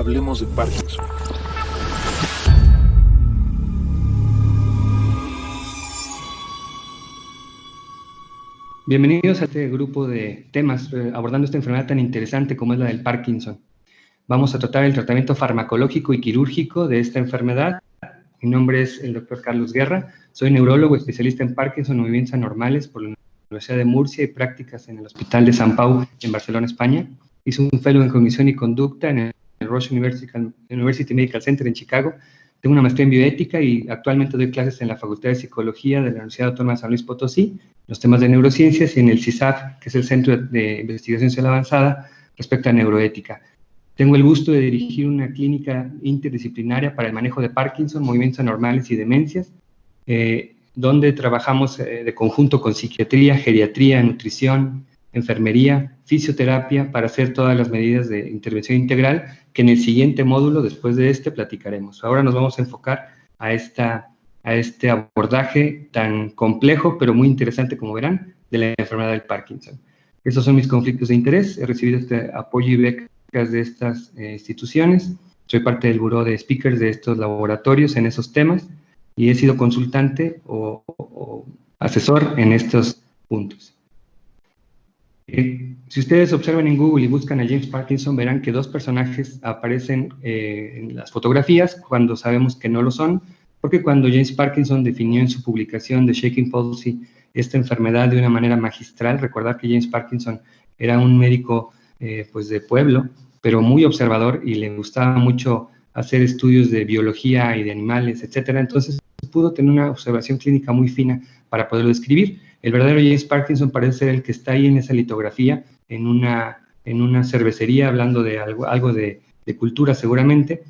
hablemos de Parkinson. Bienvenidos a este grupo de temas abordando esta enfermedad tan interesante como es la del Parkinson. Vamos a tratar el tratamiento farmacológico y quirúrgico de esta enfermedad. Mi nombre es el doctor Carlos Guerra, soy neurólogo especialista en Parkinson y movimientos anormales por la Universidad de Murcia y prácticas en el Hospital de Sant Pau en Barcelona, España. Hice un fellow en cognición y conducta en el Rush University Medical Center en Chicago. Tengo una maestría en bioética y actualmente doy clases en la Facultad de Psicología de la Universidad Autónoma de San Luis Potosí, los temas de neurociencias, y en el CISAF, que es el Centro de Investigación Social Avanzada respecto a neuroética. Tengo el gusto de dirigir una clínica interdisciplinaria para el manejo de Parkinson, movimientos anormales y demencias, donde trabajamos de conjunto con psiquiatría, geriatría, nutrición, enfermería, fisioterapia, para hacer todas las medidas de intervención integral que en el siguiente módulo, después de este, platicaremos. Ahora nos vamos a enfocar a este abordaje tan complejo, pero muy interesante, como verán, de la enfermedad del Parkinson. Esos son mis conflictos de interés. He recibido este apoyo y becas de estas instituciones. Soy parte del buró de speakers de estos laboratorios en esos temas y he sido consultante o asesor en estos puntos. Si ustedes observan en Google y buscan a James Parkinson, verán que dos personajes aparecen en las fotografías cuando sabemos que no lo son, porque cuando James Parkinson definió en su publicación The Shaking Palsy esta enfermedad de una manera magistral, recordar que James Parkinson era un médico pues de pueblo, pero muy observador y le gustaba mucho hacer estudios de biología y de animales, etcétera. Entonces pudo tener una observación clínica muy fina para poderlo describir. El verdadero James Parkinson parece ser el que está ahí en esa litografía, en una cervecería, hablando de algo de cultura seguramente,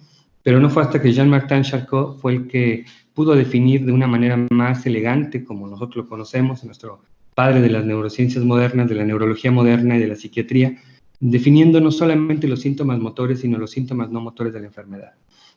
pero no fue hasta que Jean-Martin Charcot fue el que pudo definir de una manera más elegante, como nosotros lo conocemos, nuestro padre de las neurociencias modernas, de la neurología moderna y de la psiquiatría, definiendo no solamente los síntomas motores, sino los síntomas no motores de la enfermedad.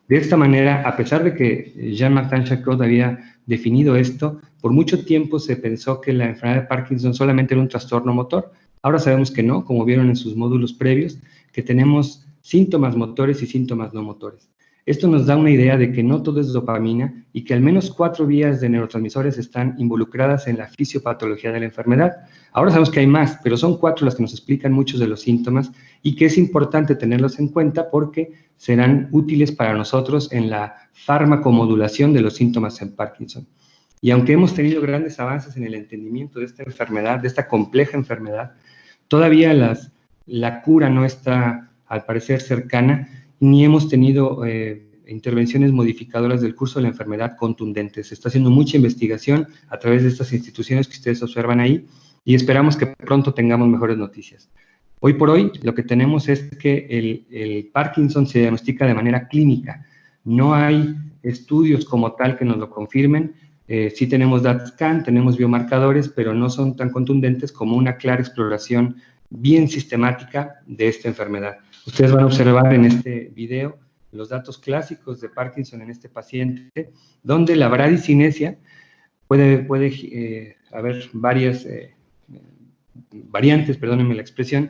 De esta manera, a pesar de que Jean-Martin Charcot había definido esto, por mucho tiempo se pensó que la enfermedad de Parkinson solamente era un trastorno motor. Ahora sabemos que no, como vieron en sus módulos previos, que tenemos síntomas motores y síntomas no motores. Esto nos da una idea de que no todo es dopamina y que al menos 4 vías de neurotransmisores están involucradas en la fisiopatología de la enfermedad. Ahora sabemos que hay más, pero son 4 las que nos explican muchos de los síntomas y que es importante tenerlos en cuenta porque serán útiles para nosotros en la farmacomodulación de los síntomas en Parkinson. Y aunque hemos tenido grandes avances en el entendimiento de esta enfermedad, de esta compleja enfermedad, todavía la cura no está, al parecer, cercana, ni hemos tenido intervenciones modificadoras del curso de la enfermedad contundentes. Se está haciendo mucha investigación a través de estas instituciones que ustedes observan ahí y esperamos que pronto tengamos mejores noticias. Hoy por hoy lo que tenemos es que el Parkinson se diagnostica de manera clínica. No hay estudios como tal que nos lo confirmen. Sí tenemos DAT-scan, tenemos biomarcadores, pero no son tan contundentes como una clara exploración bien sistemática de esta enfermedad. Ustedes van a observar en este video los datos clásicos de Parkinson en este paciente, donde la bradicinesia puede haber varias variantes, perdónenme la expresión,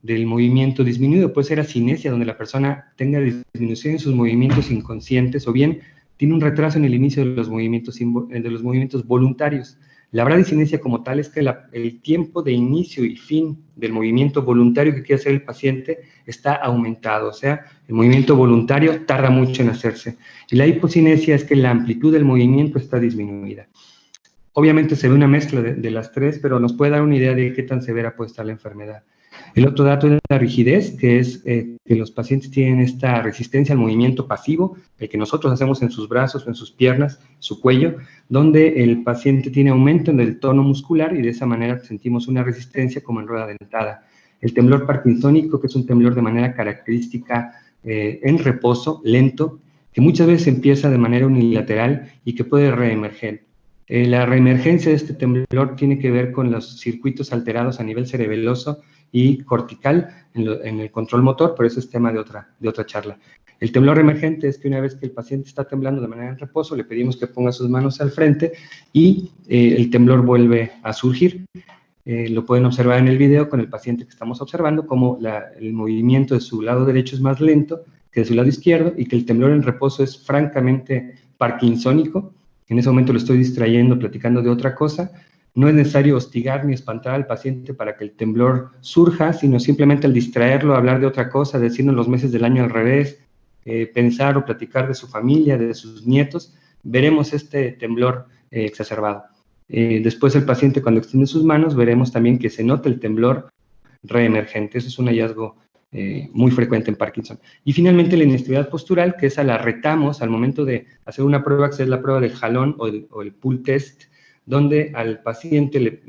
del movimiento disminuido. Puede ser asinesia, donde la persona tenga disminución en sus movimientos inconscientes, o bien tiene un retraso en el inicio de los movimientos voluntarios. La bradicinesia como tal es que el tiempo de inicio y fin del movimiento voluntario que quiere hacer el paciente está aumentado, o sea, el movimiento voluntario tarda mucho en hacerse. Y la hipocinesia es que la amplitud del movimiento está disminuida. Obviamente se ve una mezcla de las tres, pero nos puede dar una idea de qué tan severa puede estar la enfermedad. El otro dato es la rigidez, que es que los pacientes tienen esta resistencia al movimiento pasivo, el que nosotros hacemos en sus brazos o en sus piernas, su cuello, donde el paciente tiene aumento en el tono muscular y de esa manera sentimos una resistencia como en rueda dentada. El temblor parkinsónico, que es un temblor de manera característica en reposo, lento, que muchas veces empieza de manera unilateral y que puede reemerger. La reemergencia de este temblor tiene que ver con los circuitos alterados a nivel cerebeloso y cortical en el control motor, pero eso es tema de otra charla. El temblor emergente es que una vez que el paciente está temblando de manera en reposo, le pedimos que ponga sus manos al frente y el temblor vuelve a surgir. Lo pueden observar en el video con el paciente que estamos observando, como el movimiento de su lado derecho es más lento que de su lado izquierdo, y que el temblor en reposo es francamente parkinsónico. En ese momento lo estoy distrayendo, platicando de otra cosa. No es necesario hostigar ni espantar al paciente para que el temblor surja, sino simplemente al distraerlo, hablar de otra cosa, decirnos los meses del año al revés, pensar o platicar de su familia, de sus nietos, veremos este temblor exacerbado. Después el paciente, cuando extiende sus manos, veremos también que se nota el temblor reemergente. Eso es un hallazgo muy frecuente en Parkinson. Y finalmente la inestabilidad postural, que esa la retamos al momento de hacer una prueba, que es la prueba del jalón o el pull test, donde al paciente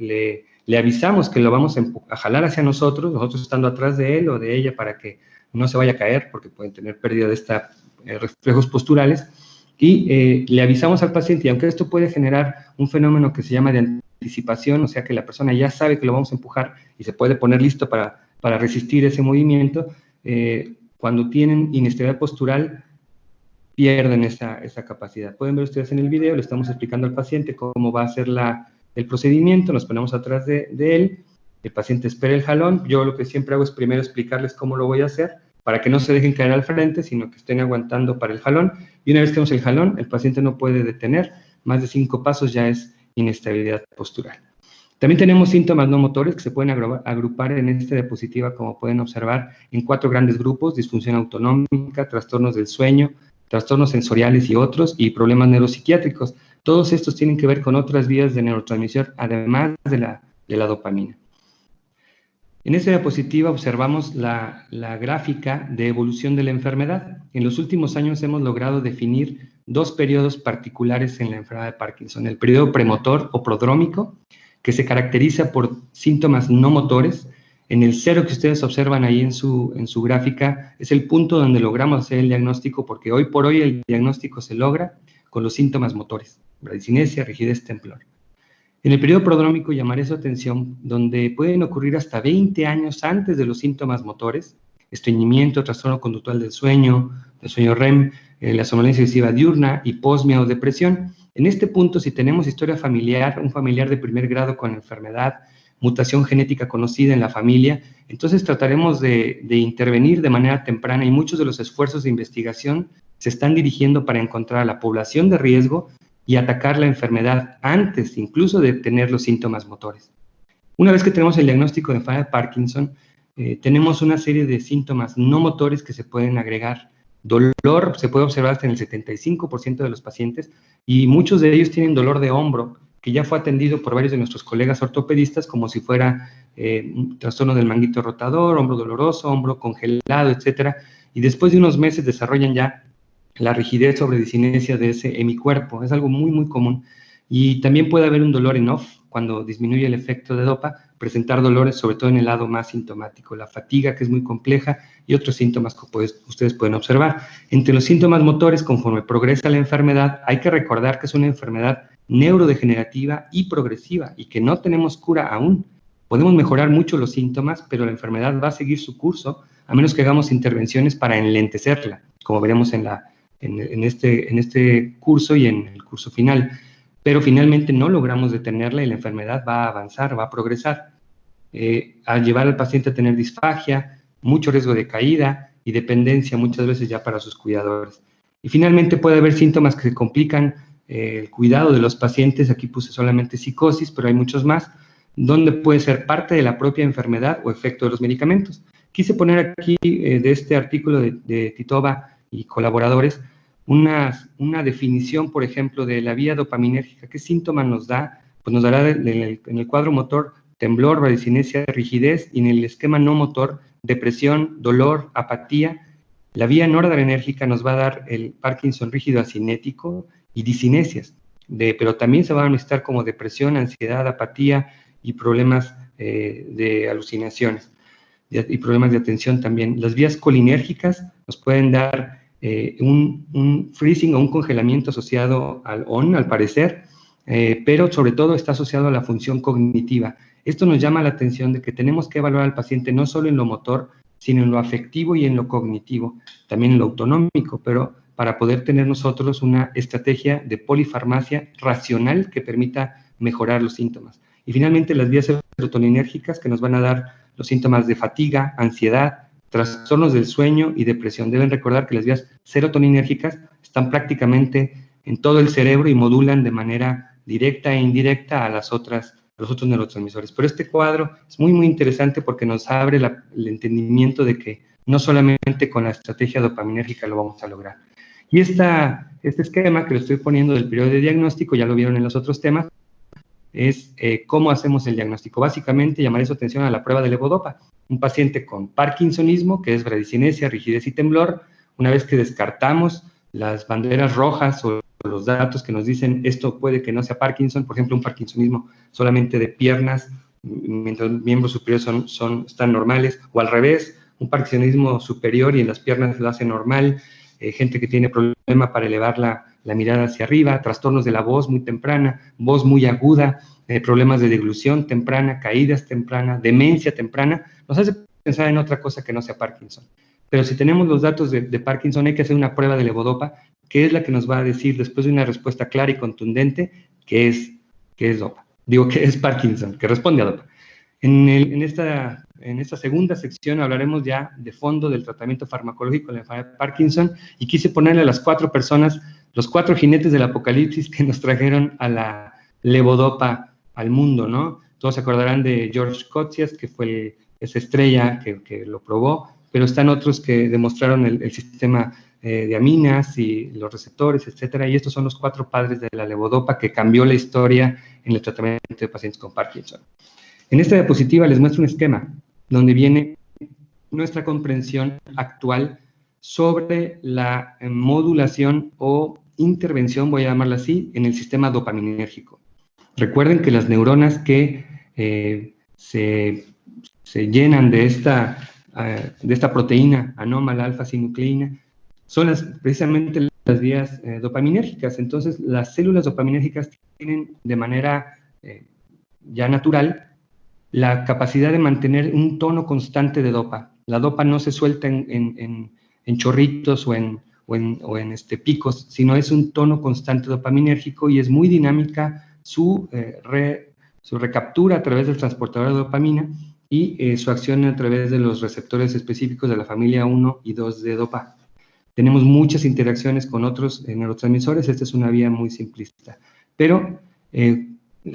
le avisamos que lo vamos a jalar hacia nosotros estando atrás de él o de ella para que no se vaya a caer, porque pueden tener pérdida de estos reflejos posturales, y le avisamos al paciente, y aunque esto puede generar un fenómeno que se llama de anticipación, o sea que la persona ya sabe que lo vamos a empujar y se puede poner listo para resistir ese movimiento, cuando tienen inestabilidad postural, pierden esa capacidad. Pueden ver ustedes en el video, le estamos explicando al paciente cómo va a ser el procedimiento, nos ponemos atrás de él, el paciente espera el jalón. Yo lo que siempre hago es primero explicarles cómo lo voy a hacer, para que no se dejen caer al frente, sino que estén aguantando para el jalón. Y una vez que hacemos el jalón, el paciente no puede detener, más de 5 pasos ya es inestabilidad postural. También tenemos síntomas no motores que se pueden agrupar en esta diapositiva, como pueden observar, en 4 grandes grupos: disfunción autonómica, trastornos del sueño, trastornos sensoriales y otros, y problemas neuropsiquiátricos. Todos estos tienen que ver con otras vías de neurotransmisión, además de la dopamina. En esta diapositiva observamos la gráfica de evolución de la enfermedad. En los últimos años hemos logrado definir 2 periodos particulares en la enfermedad de Parkinson: el periodo premotor o prodrómico, que se caracteriza por síntomas no motores. En el 0 que ustedes observan ahí en su gráfica es el punto donde logramos hacer el diagnóstico, porque hoy por hoy el diagnóstico se logra con los síntomas motores: bradicinesia, rigidez, temblor. En el periodo prodrómico llamaré su atención donde pueden ocurrir hasta 20 años antes de los síntomas motores: estreñimiento, trastorno conductual del sueño REM, la somnolencia excesiva diurna, hiposmia o depresión. En este punto, si tenemos historia familiar, un familiar de primer grado con enfermedad, mutación genética conocida en la familia, entonces trataremos de intervenir de manera temprana, y muchos de los esfuerzos de investigación se están dirigiendo para encontrar a la población de riesgo y atacar la enfermedad antes incluso de tener los síntomas motores. Una vez que tenemos el diagnóstico de enfermedad de Parkinson, tenemos una serie de síntomas no motores que se pueden agregar. Dolor se puede observar hasta en el 75% de los pacientes, y muchos de ellos tienen dolor de hombro, que ya fue atendido por varios de nuestros colegas ortopedistas como si fuera un trastorno del manguito rotador, hombro doloroso, hombro congelado, etcétera, y después de unos meses desarrollan ya la rigidez o bradicinesia de ese hemicuerpo. Es algo muy, muy común. Y también puede haber un dolor en off, cuando disminuye el efecto de dopa, presentar dolores, sobre todo en el lado más sintomático, la fatiga, que es muy compleja, y otros síntomas que ustedes pueden observar. Entre los síntomas motores, conforme progresa la enfermedad, hay que recordar que es una enfermedad neurodegenerativa y progresiva, y que no tenemos cura aún. Podemos mejorar mucho los síntomas, pero la enfermedad va a seguir su curso, a menos que hagamos intervenciones para enlentecerla, como veremos en este curso y en el curso final. Pero finalmente no logramos detenerla y la enfermedad va a avanzar, va a progresar, al llevar al paciente a tener disfagia, mucho riesgo de caída y dependencia muchas veces ya para sus cuidadores. Y finalmente puede haber síntomas que complican el cuidado de los pacientes. Aquí puse solamente psicosis, pero hay muchos más, donde puede ser parte de la propia enfermedad o efecto de los medicamentos. Quise poner aquí de este artículo de Titova y colaboradores una definición, por ejemplo, de la vía dopaminérgica. ¿Qué síntomas nos da? Pues nos dará en el cuadro motor temblor, bradicinesia, rigidez, y en el esquema no motor depresión, dolor, apatía. La vía noradrenérgica nos va a dar el Parkinson rígido asinético y disinesias, pero también se van a necesitar como depresión, ansiedad, apatía y problemas de alucinaciones y problemas de atención también. Las vías colinérgicas nos pueden dar un freezing o un congelamiento asociado al ON, al parecer, pero sobre todo está asociado a la función cognitiva. Esto nos llama la atención de que tenemos que evaluar al paciente no solo en lo motor, sino en lo afectivo y en lo cognitivo, también en lo autonómico, pero para poder tener nosotros una estrategia de polifarmacia racional que permita mejorar los síntomas. Y finalmente las vías serotoninérgicas, que nos van a dar los síntomas de fatiga, ansiedad, trastornos del sueño y depresión. Deben recordar que las vías serotoninérgicas están prácticamente en todo el cerebro y modulan de manera directa e indirecta a los otros neurotransmisores. Pero este cuadro es muy, muy interesante porque nos abre el entendimiento de que no solamente con la estrategia dopaminérgica lo vamos a lograr. Y este esquema que le estoy poniendo del periodo de diagnóstico, ya lo vieron en los otros temas, es cómo hacemos el diagnóstico. Básicamente, llamaré su atención a la prueba de levodopa. Un paciente con parkinsonismo, que es bradicinesia, rigidez y temblor, una vez que descartamos las banderas rojas o los datos que nos dicen esto puede que no sea Parkinson, por ejemplo, un parkinsonismo solamente de piernas, mientras los miembros superiores están normales, o al revés, un parkinsonismo superior y en las piernas lo hace normal, gente que tiene problema para elevar la mirada hacia arriba, trastornos de la voz muy temprana, voz muy aguda, problemas de deglución temprana, caídas tempranas, demencia temprana, nos hace pensar en otra cosa que no sea Parkinson. Pero si tenemos los datos de Parkinson, hay que hacer una prueba de levodopa, que es la que nos va a decir, después de una respuesta clara y contundente, que es dopa. Digo que es Parkinson, que responde a dopa. En esta segunda sección hablaremos ya de fondo del tratamiento farmacológico de la enfermedad de Parkinson, y quise ponerle a las 4 personas, los 4 jinetes del apocalipsis que nos trajeron a la levodopa al mundo, ¿no? Todos se acordarán de George Cotsias, que fue esa estrella que lo probó, pero están otros que demostraron el sistema de aminas y los receptores, etcétera, y estos son los 4 padres de la levodopa que cambió la historia en el tratamiento de pacientes con Parkinson. En esta diapositiva les muestro un esquema donde viene nuestra comprensión actual sobre la modulación o intervención, voy a llamarla así, en el sistema dopaminérgico. Recuerden que las neuronas que se llenan de esta proteína anómala alfa-sinucleína son precisamente las vías dopaminérgicas. Entonces, las células dopaminérgicas tienen de manera ya natural la capacidad de mantener un tono constante de dopa. La dopa no se suelta en chorritos o en picos, sino es un tono constante dopaminérgico y es muy dinámica su recaptura a través del transportador de dopamina y su acción a través de los receptores específicos de la familia 1 y 2 de dopa. Tenemos muchas interacciones con otros neurotransmisores, esta es una vía muy simplista, pero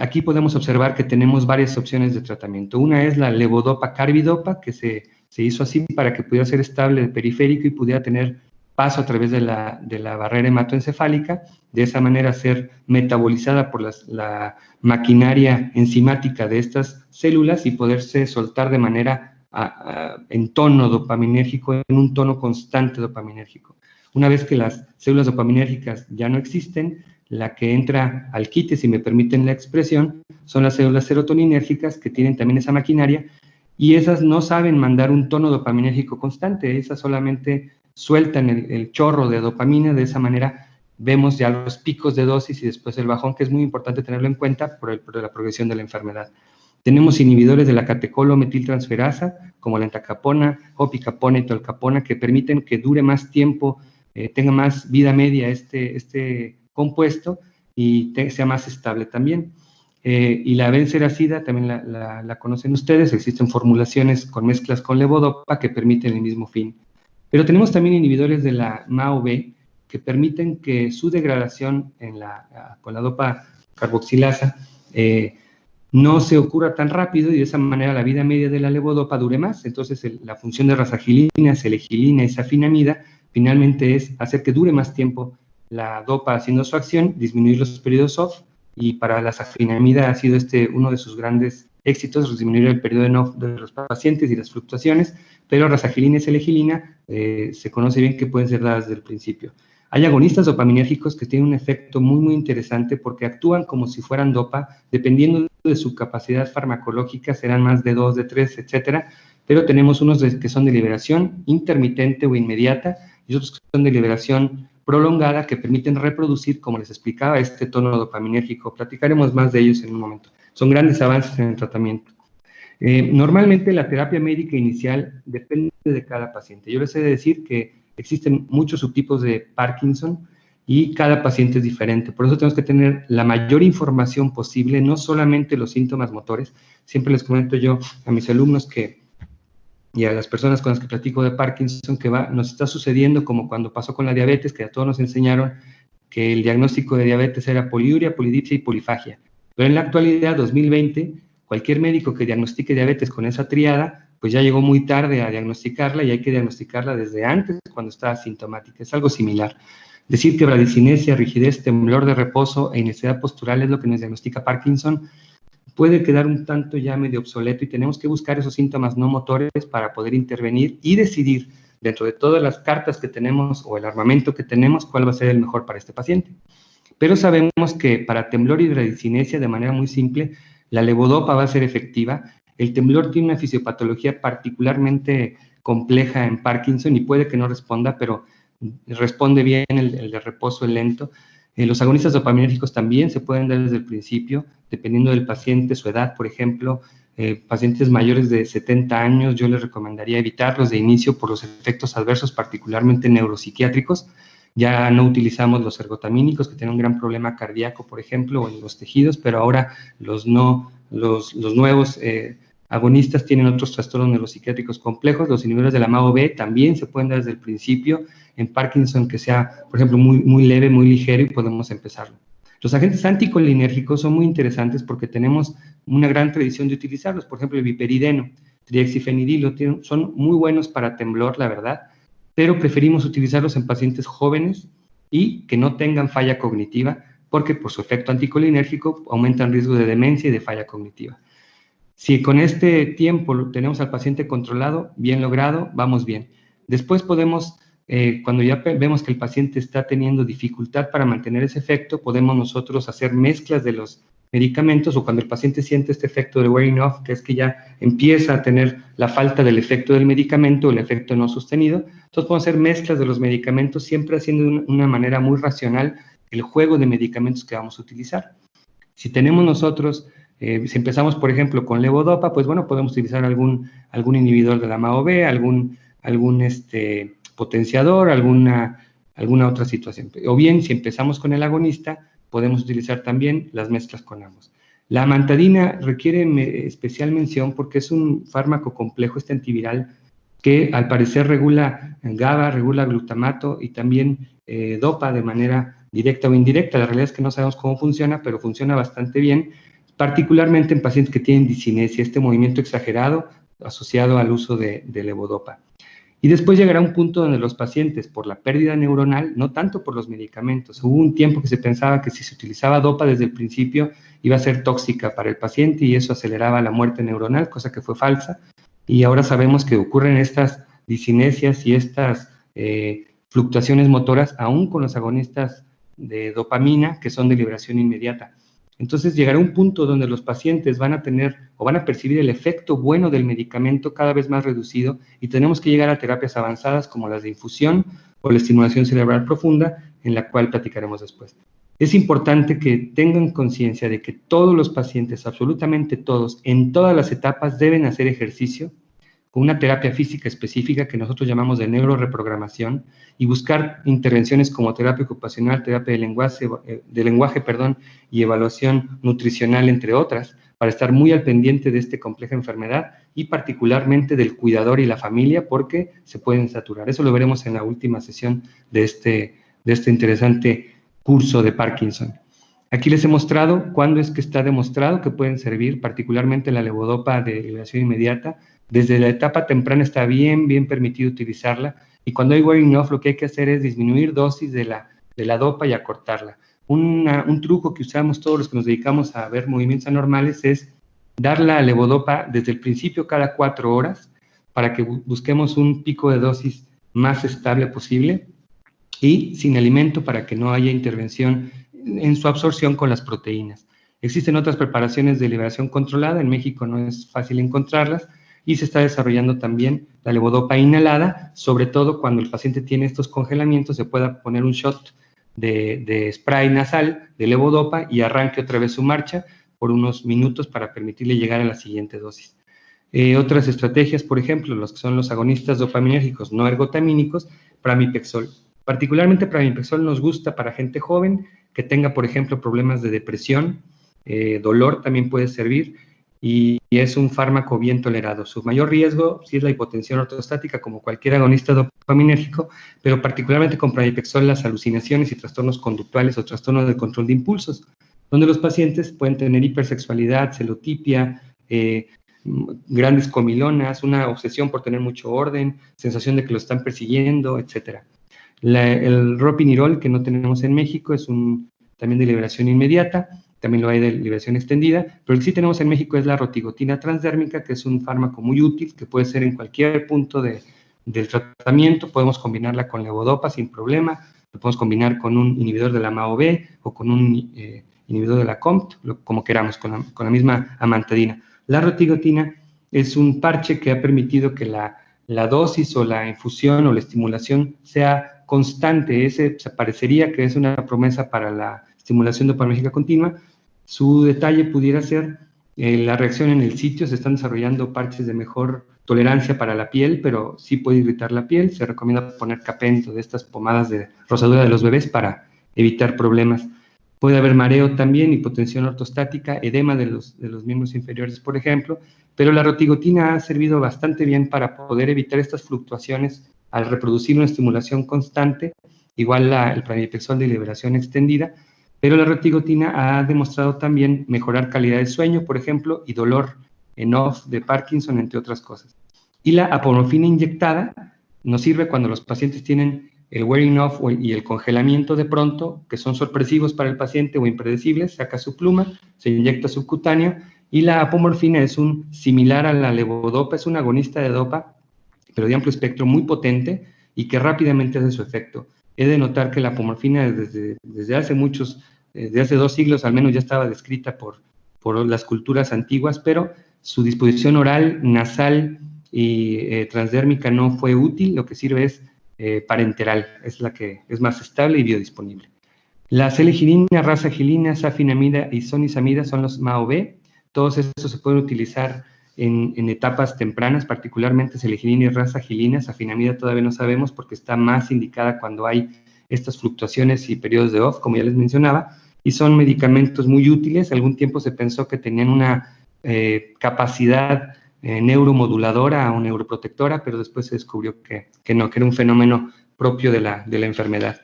aquí podemos observar que tenemos varias opciones de tratamiento. Una es la levodopa-carbidopa, que se hizo así para que pudiera ser estable de periférico y pudiera tener paso a través de la barrera hematoencefálica, de esa manera ser metabolizada por la maquinaria enzimática de estas células y poderse soltar de manera en tono dopaminérgico, en un tono constante dopaminérgico. Una vez que las células dopaminérgicas ya no existen, la que entra al quite, si me permiten la expresión, son las células serotoninérgicas que tienen también esa maquinaria y esas no saben mandar un tono dopaminérgico constante, esas solamente sueltan el chorro de dopamina, de esa manera vemos ya los picos de dosis y después el bajón, que es muy importante tenerlo en cuenta por la progresión de la enfermedad. Tenemos inhibidores de la catecolo-metiltransferasa, como la entacapona, opicapona y tolcapona, que permiten que dure más tiempo, tenga más vida media este compuesto y sea más estable también. Y la benseracida también la conocen ustedes, existen formulaciones con mezclas con levodopa que permiten el mismo fin. Pero tenemos también inhibidores de la MAO-B que permiten que su degradación con la dopa carboxilasa no se ocurra tan rápido y de esa manera la vida media de la levodopa dure más. Entonces la función de rasagilina, selegilina y safinamida finalmente es hacer que dure más tiempo la dopa haciendo su acción, disminuir los periodos off, y para la safinamida ha sido uno de sus grandes éxitos, disminuir el periodo en off de los pacientes y las fluctuaciones, pero rasagilina y selegilina se conoce bien que pueden ser dadas desde el principio. Hay agonistas dopaminérgicos que tienen un efecto muy, muy interesante porque actúan como si fueran dopa, dependiendo de su capacidad farmacológica, serán más de 2, de 3, etcétera, pero tenemos unos que son de liberación intermitente o inmediata y otros que son de liberación prolongada que permiten reproducir, como les explicaba, este tono dopaminérgico. Platicaremos más de ellos en un momento. Son grandes avances en el tratamiento. Normalmente la terapia médica inicial depende de cada paciente. Yo les he de decir que existen muchos subtipos de Parkinson y cada paciente es diferente. Por eso tenemos que tener la mayor información posible, no solamente los síntomas motores. Siempre les comento yo a mis alumnos que y a las personas con las que platico de Parkinson que nos está sucediendo como cuando pasó con la diabetes, que a todos nos enseñaron que el diagnóstico de diabetes era poliuria, polidipsia y polifagia. Pero en la actualidad, 2020, cualquier médico que diagnostique diabetes con esa triada, pues ya llegó muy tarde a diagnosticarla y hay que diagnosticarla desde antes, cuando está asintomática. Es algo similar. Decir que bradicinesia, rigidez, temblor de reposo e inestabilidad postural es lo que nos diagnostica Parkinson puede quedar un tanto ya medio obsoleto y tenemos que buscar esos síntomas no motores para poder intervenir y decidir dentro de todas las cartas que tenemos o el armamento que tenemos cuál va a ser el mejor para este paciente. Pero sabemos que para temblor y bradicinesia, de manera muy simple, la levodopa va a ser efectiva. El temblor tiene una fisiopatología particularmente compleja en Parkinson y puede que no responda, pero responde bien el de reposo, el lento. Los agonistas dopaminérgicos también se pueden dar desde el principio, dependiendo del paciente, su edad, por ejemplo. Pacientes mayores de 70 años, yo les recomendaría evitarlos de inicio por los efectos adversos, particularmente neuropsiquiátricos. Ya no utilizamos los ergotamínicos, que tienen un gran problema cardíaco, por ejemplo, o en los tejidos, pero ahora los nuevos agonistas tienen otros trastornos neuropsiquiátricos complejos. Los inhibidores de la MAO-B también se pueden dar desde el principio en Parkinson, que sea, por ejemplo, muy leve, muy ligero, y podemos empezarlo. Los agentes anticolinérgicos son muy interesantes porque tenemos una gran tradición de utilizarlos. Por ejemplo, el viperideno, triexifenidilo, son muy buenos para temblor, la verdad, pero preferimos utilizarlos en pacientes jóvenes y que no tengan falla cognitiva, porque por su efecto anticolinérgico aumentan riesgo de demencia y de falla cognitiva. Si con este tiempo tenemos al paciente controlado, bien logrado, vamos bien. Después podemos, cuando ya vemos que el paciente está teniendo dificultad para mantener ese efecto, podemos nosotros hacer mezclas de los medicamentos, o cuando el paciente siente este efecto de wearing off, que es que ya empieza a tener la falta del efecto del medicamento, el efecto no sostenido, entonces podemos hacer mezclas de los medicamentos, siempre haciendo de una manera muy racional el juego de medicamentos que vamos a utilizar. Si tenemos nosotros, si empezamos, por ejemplo, con levodopa, pues bueno, podemos utilizar algún inhibidor de la MAO-B, algún potenciador, alguna otra situación. O bien, si empezamos con el agonista, podemos utilizar también las mezclas con ambos. La amantadina requiere especial mención porque es un fármaco complejo, este antiviral, que al parecer regula GABA, regula glutamato y también dopa de manera directa o indirecta. La realidad es que no sabemos cómo funciona, pero funciona bastante bien, particularmente en pacientes que tienen discinesia, este movimiento exagerado asociado al uso de levodopa. Y después llegará un punto donde los pacientes, por la pérdida neuronal, no tanto por los medicamentos, hubo un tiempo que se pensaba que si se utilizaba dopa desde el principio iba a ser tóxica para el paciente y eso aceleraba la muerte neuronal, cosa que fue falsa. Y ahora sabemos que ocurren estas discinesias y estas fluctuaciones motoras aún con los agonistas de dopamina, que son de liberación inmediata. Entonces llegará un punto donde los pacientes van a tener o van a percibir el efecto bueno del medicamento cada vez más reducido y tenemos que llegar a terapias avanzadas como las de infusión o la estimulación cerebral profunda, en la cual platicaremos después. Es importante que tengan conciencia de que todos los pacientes, absolutamente todos, en todas las etapas deben hacer ejercicio con una terapia física específica que nosotros llamamos de neuroreprogramación y buscar intervenciones como terapia ocupacional, terapia de lenguaje, y evaluación nutricional, entre otras, para estar muy al pendiente de esta compleja enfermedad y particularmente del cuidador y la familia porque se pueden saturar. Eso lo veremos en la última sesión de este interesante curso de Parkinson. Aquí les he mostrado cuándo es que está demostrado que pueden servir, particularmente la levodopa de liberación inmediata. Desde la etapa temprana está bien permitido utilizarla y cuando hay wearing off lo que hay que hacer es disminuir dosis de la dopa y acortarla. Un truco que usamos todos los que nos dedicamos a ver movimientos anormales es dar la levodopa desde el principio cada 4 horas para que busquemos un pico de dosis más estable posible y sin alimento para que no haya intervención en su absorción con las proteínas. Existen otras preparaciones de liberación controlada, en México no es fácil encontrarlas, y se está desarrollando también la levodopa inhalada, sobre todo cuando el paciente tiene estos congelamientos, se pueda poner un shot de spray nasal de levodopa y arranque otra vez su marcha por unos minutos para permitirle llegar a la siguiente dosis. Otras estrategias, por ejemplo, los que son los agonistas dopaminérgicos no ergotamínicos, pramipexol. Particularmente pramipexol nos gusta para gente joven que tenga, por ejemplo, problemas de depresión, dolor también puede servir, y es un fármaco bien tolerado. Su mayor riesgo sí es la hipotensión ortostática, como cualquier agonista dopaminérgico, pero particularmente con pramipexol las alucinaciones y trastornos conductuales o trastornos del control de impulsos, donde los pacientes pueden tener hipersexualidad, celotipia, grandes comilonas, una obsesión por tener mucho orden, sensación de que lo están persiguiendo, etc. El ropinirol, que no tenemos en México, es también de liberación inmediata, también lo hay de liberación extendida, pero el que sí tenemos en México es la rotigotina transdérmica, que es un fármaco muy útil, que puede ser en cualquier punto del tratamiento. Podemos combinarla con levodopa sin problema, lo podemos combinar con un inhibidor de la MAO-B o con un inhibidor de la COMT, como queramos, con la misma amantadina. La rotigotina es un parche que ha permitido que la dosis o la infusión o la estimulación sea constante. Se parecería que es una promesa para la estimulación dopamérgica continua. Su detalle pudiera ser la reacción en el sitio. Se están desarrollando parches de mejor tolerancia para la piel, pero sí puede irritar la piel. Se recomienda poner Capento, de estas pomadas de rosadura de los bebés, para evitar problemas. Puede haber mareo también, hipotensión ortostática, edema de los miembros inferiores, por ejemplo, pero la rotigotina ha servido bastante bien para poder evitar estas fluctuaciones al reproducir una estimulación constante, igual el pramipexol de liberación extendida, pero la rotigotina ha demostrado también mejorar calidad de sueño, por ejemplo, y dolor en off de Parkinson, entre otras cosas. Y la apomorfina inyectada nos sirve cuando los pacientes tienen el wearing off y el congelamiento de pronto, que son sorpresivos para el paciente o impredecibles. Saca su pluma, se inyecta subcutáneo, y la apomorfina es similar a la levodopa, es un agonista de dopa, pero de amplio espectro, muy potente y que rápidamente hace su efecto. He de notar que la apomorfina desde hace desde hace 2 siglos al menos ya estaba descrita por las culturas antiguas, pero su disposición oral, nasal y transdérmica no fue útil. Lo que sirve es parenteral, es la que es más estable y biodisponible. La seleginina, rasagilina, safinamida y sonisamida son los MAO-B. Todos estos se pueden utilizar en etapas tempranas, particularmente seleginina y rasagilina. Safinamida todavía no sabemos porque está más indicada cuando hay estas fluctuaciones y periodos de off, como ya les mencionaba, y son medicamentos muy útiles. Algún tiempo se pensó que tenían una capacidad neuromoduladora o neuroprotectora, pero después se descubrió que no, que era un fenómeno propio de la enfermedad.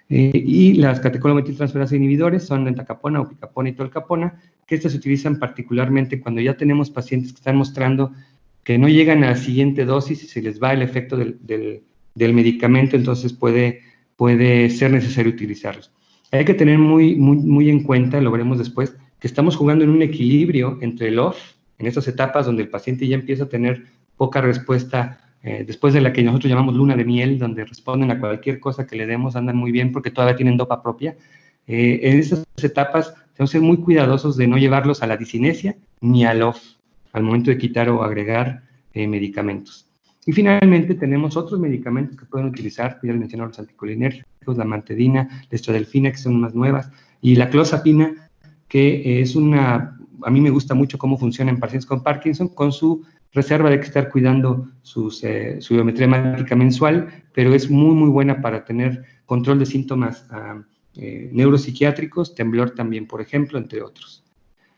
Y las catecolometiltransferasa inhibidores son entacapona, opicapona y tolcapona, que estas se utilizan particularmente cuando ya tenemos pacientes que están mostrando que no llegan a la siguiente dosis y se les va el efecto del medicamento, entonces puede ser necesario utilizarlos. Hay que tener muy en cuenta, lo veremos después, que estamos jugando en un equilibrio entre el off, en estas etapas donde el paciente ya empieza a tener poca respuesta, después de la que nosotros llamamos luna de miel, donde responden a cualquier cosa que le demos, andan muy bien porque todavía tienen dopa propia. En esas etapas tenemos que ser muy cuidadosos de no llevarlos a la discinesia ni al off, al momento de quitar o agregar medicamentos. Y finalmente tenemos otros medicamentos que pueden utilizar, ya les mencioné los anticolinérgicos, la mantedina, la estradelfina, que son más nuevas, y la clozapina, que es a mí me gusta mucho cómo funciona en pacientes con Parkinson, con su reserva de que estar cuidando su biometría hemática mensual, pero es muy buena para tener control de síntomas neuropsiquiátricos, temblor también, por ejemplo, entre otros.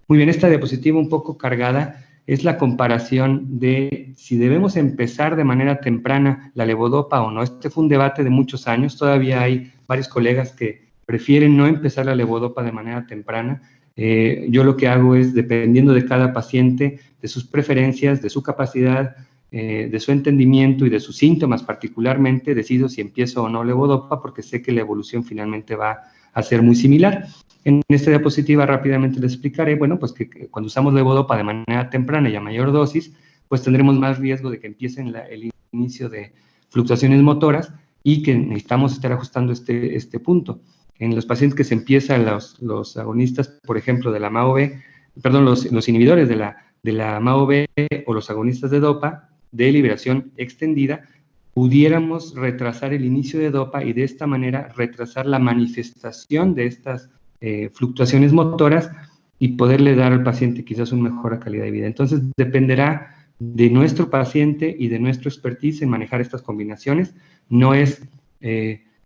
Muy bien, esta diapositiva un poco cargada es la comparación de si debemos empezar de manera temprana la levodopa o no. Este fue un debate de muchos años. Todavía hay varios colegas que prefieren no empezar la levodopa de manera temprana. Yo lo que hago es, dependiendo de cada paciente, de sus preferencias, de su capacidad, de su entendimiento y de sus síntomas particularmente, decido si empiezo o no levodopa, porque sé que la evolución finalmente va a ser muy similar. En esta diapositiva rápidamente les explicaré, bueno, pues que cuando usamos levodopa de manera temprana y a mayor dosis, pues tendremos más riesgo de que empiecen el inicio de fluctuaciones motoras y que necesitamos estar ajustando este punto. En los pacientes que se empiezan los agonistas, por ejemplo, de la MAO-B, perdón, los inhibidores de la MAO-B o los agonistas de dopa de liberación extendida, pudiéramos retrasar el inicio de dopa y de esta manera retrasar la manifestación de estas fluctuaciones motoras y poderle dar al paciente quizás una mejor calidad de vida. Entonces, dependerá de nuestro paciente y de nuestro expertise en manejar estas combinaciones. No es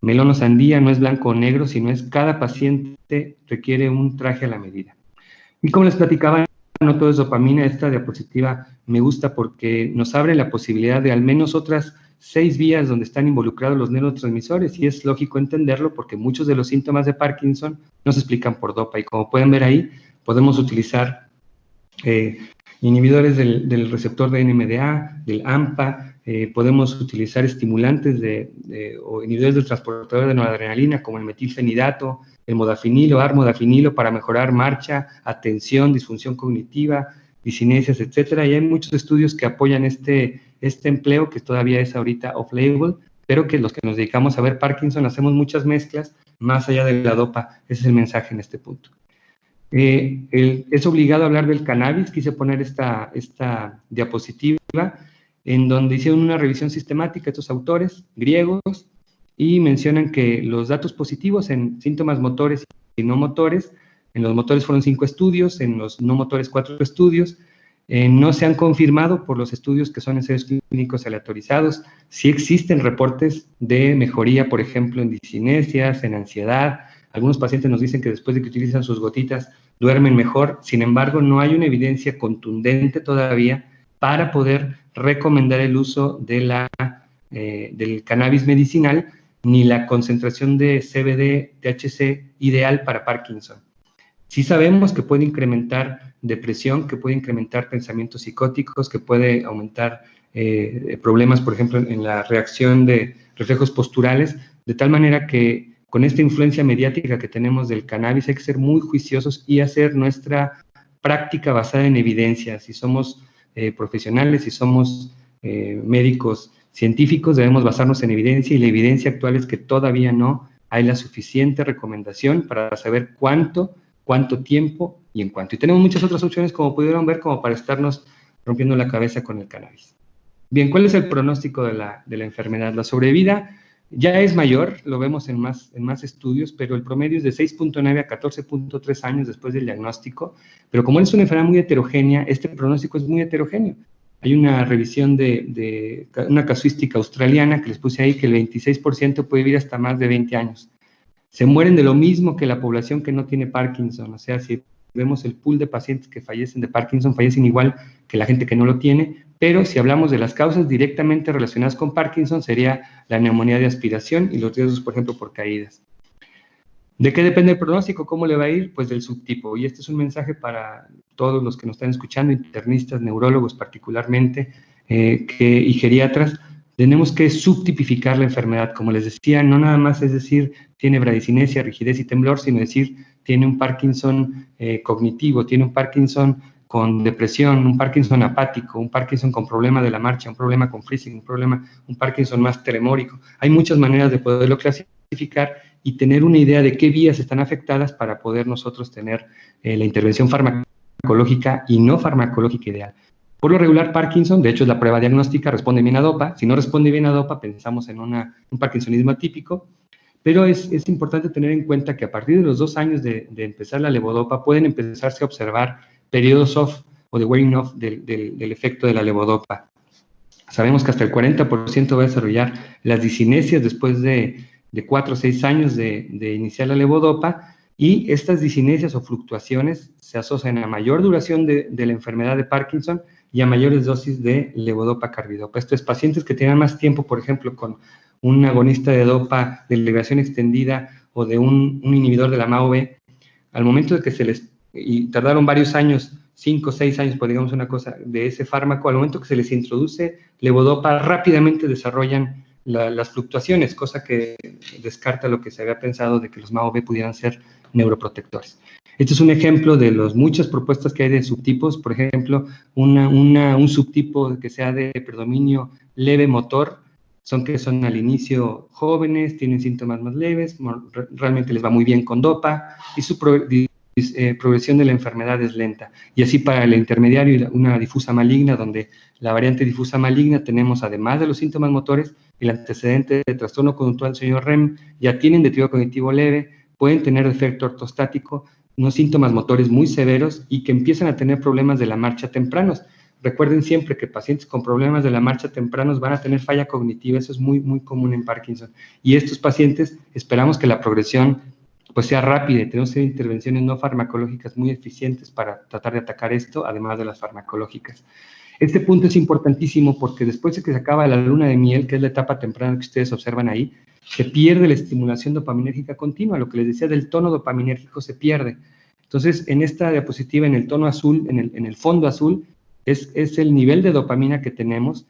melón o sandía, no es blanco o negro, sino es cada paciente requiere un traje a la medida. Y como les platicaba no todo es dopamina. Esta diapositiva me gusta porque nos abre la posibilidad de al menos otras 6 vías donde están involucrados los neurotransmisores, y es lógico entenderlo porque muchos de los síntomas de Parkinson no se explican por dopa, y como pueden ver ahí, podemos utilizar inhibidores del receptor de NMDA, del AMPA, podemos utilizar estimulantes o inhibidores del transportador de noradrenalina como el metilfenidato, el modafinilo, armodafinilo para mejorar marcha, atención, disfunción cognitiva, discinesias, etcétera. Y hay muchos estudios que apoyan este empleo, que todavía es ahorita off-label, pero que los que nos dedicamos a ver Parkinson hacemos muchas mezclas más allá de la dopa. Ese es el mensaje en este punto. Es obligado a hablar del cannabis. Quise poner esta diapositiva en donde hicieron una revisión sistemática estos autores griegos y mencionan que los datos positivos en síntomas motores y no motores, en los motores fueron 5 estudios, en los no motores 4 estudios, no se han confirmado por los estudios que son ensayos clínicos aleatorizados. Sí existen reportes de mejoría, por ejemplo, en discinesias, en ansiedad. Algunos pacientes nos dicen que después de que utilizan sus gotitas duermen mejor. Sin embargo, no hay una evidencia contundente todavía para poder recomendar el uso de del cannabis medicinal ni la concentración de CBD, THC ideal para Parkinson. Sí sabemos que puede incrementar depresión, que puede incrementar pensamientos psicóticos, que puede aumentar problemas, por ejemplo, en la reacción de reflejos posturales, de tal manera que con esta influencia mediática que tenemos del cannabis hay que ser muy juiciosos y hacer nuestra práctica basada en evidencia. Si somos profesionales, si somos médicos científicos, debemos basarnos en evidencia, y la evidencia actual es que todavía no hay la suficiente recomendación para saber cuánto tiempo y en cuánto. Y tenemos muchas otras opciones, como pudieron ver, como para estarnos rompiendo la cabeza con el cannabis. Bien, ¿cuál es el pronóstico de la enfermedad? La sobrevida ya es mayor, lo vemos en más estudios, pero el promedio es de 6.9 a 14.3 años después del diagnóstico. Pero como es una enfermedad muy heterogénea, este pronóstico es muy heterogéneo. Hay una revisión de una casuística australiana que les puse ahí, que el 26% puede vivir hasta más de 20 años. Se mueren de lo mismo que la población que no tiene Parkinson. O sea, si vemos el pool de pacientes que fallecen de Parkinson, fallecen igual que la gente que no lo tiene, pero si hablamos de las causas directamente relacionadas con Parkinson, sería la neumonía de aspiración y los riesgos, por ejemplo, por caídas. ¿De qué depende el pronóstico? ¿Cómo le va a ir? Pues del subtipo. Y este es un mensaje para todos los que nos están escuchando, internistas, neurólogos particularmente, y geriatras. Tenemos que subtipificar la enfermedad. Como les decía, no nada más es decir, tiene bradicinesia, rigidez y temblor, sino decir, tiene un Parkinson cognitivo, tiene un Parkinson con depresión, un Parkinson apático, un Parkinson con problema de la marcha, un problema con freezing, un Parkinson más tremórico. Hay muchas maneras de poderlo clasificar y tener una idea de qué vías están afectadas para poder nosotros tener la intervención farmacológica y no farmacológica ideal. Por lo regular, Parkinson, de hecho es la prueba diagnóstica, responde bien a dopa. Si no responde bien a dopa, pensamos en un parkinsonismo atípico. Pero es importante tener en cuenta que a partir de los 2 años de empezar la levodopa, pueden empezarse a observar periodos off o de wearing off del efecto de la levodopa. Sabemos que hasta el 40% va a desarrollar las discinesias después de 4 o 6 años de iniciar la levodopa, y estas discinesias o fluctuaciones se asocian a mayor duración de la enfermedad de Parkinson y a mayores dosis de levodopa carbidopa. Esto es, pacientes que tienen más tiempo, por ejemplo, con un agonista de dopa de liberación extendida o de un inhibidor de la MAO-B, al momento de que y tardaron varios años, 5 o 6 años, pues digamos una cosa, de ese fármaco, al momento que se les introduce levodopa, rápidamente desarrollan las fluctuaciones, cosa que descarta lo que se había pensado de que los MAO-B pudieran ser neuroprotectores. Este es un ejemplo de las muchas propuestas que hay de subtipos. Por ejemplo, un subtipo que sea de predominio leve motor, son al inicio jóvenes, tienen síntomas más leves, realmente les va muy bien con dopa, y su progresión de la enfermedad es lenta. Y así para el intermediario, una difusa maligna, donde la variante difusa maligna tenemos, además de los síntomas motores, el antecedente de trastorno conductual sueño REM, ya tienen deterioro cognitivo leve, pueden tener efecto ortostático, unos síntomas motores muy severos y que empiezan a tener problemas de la marcha tempranos. Recuerden siempre que pacientes con problemas de la marcha tempranos van a tener falla cognitiva, eso es muy, muy común en Parkinson. Y estos pacientes esperamos que la progresión pues sea rápida. Tenemos que hacer intervenciones no farmacológicas muy eficientes para tratar de atacar esto, además de las farmacológicas. Este punto es importantísimo porque después de que se acaba la luna de miel, que es la etapa temprana que ustedes observan ahí, se pierde la estimulación dopaminérgica continua. Lo que les decía del tono dopaminérgico se pierde. Entonces, en esta diapositiva, en el tono azul, en el fondo azul, es el nivel de dopamina que tenemos.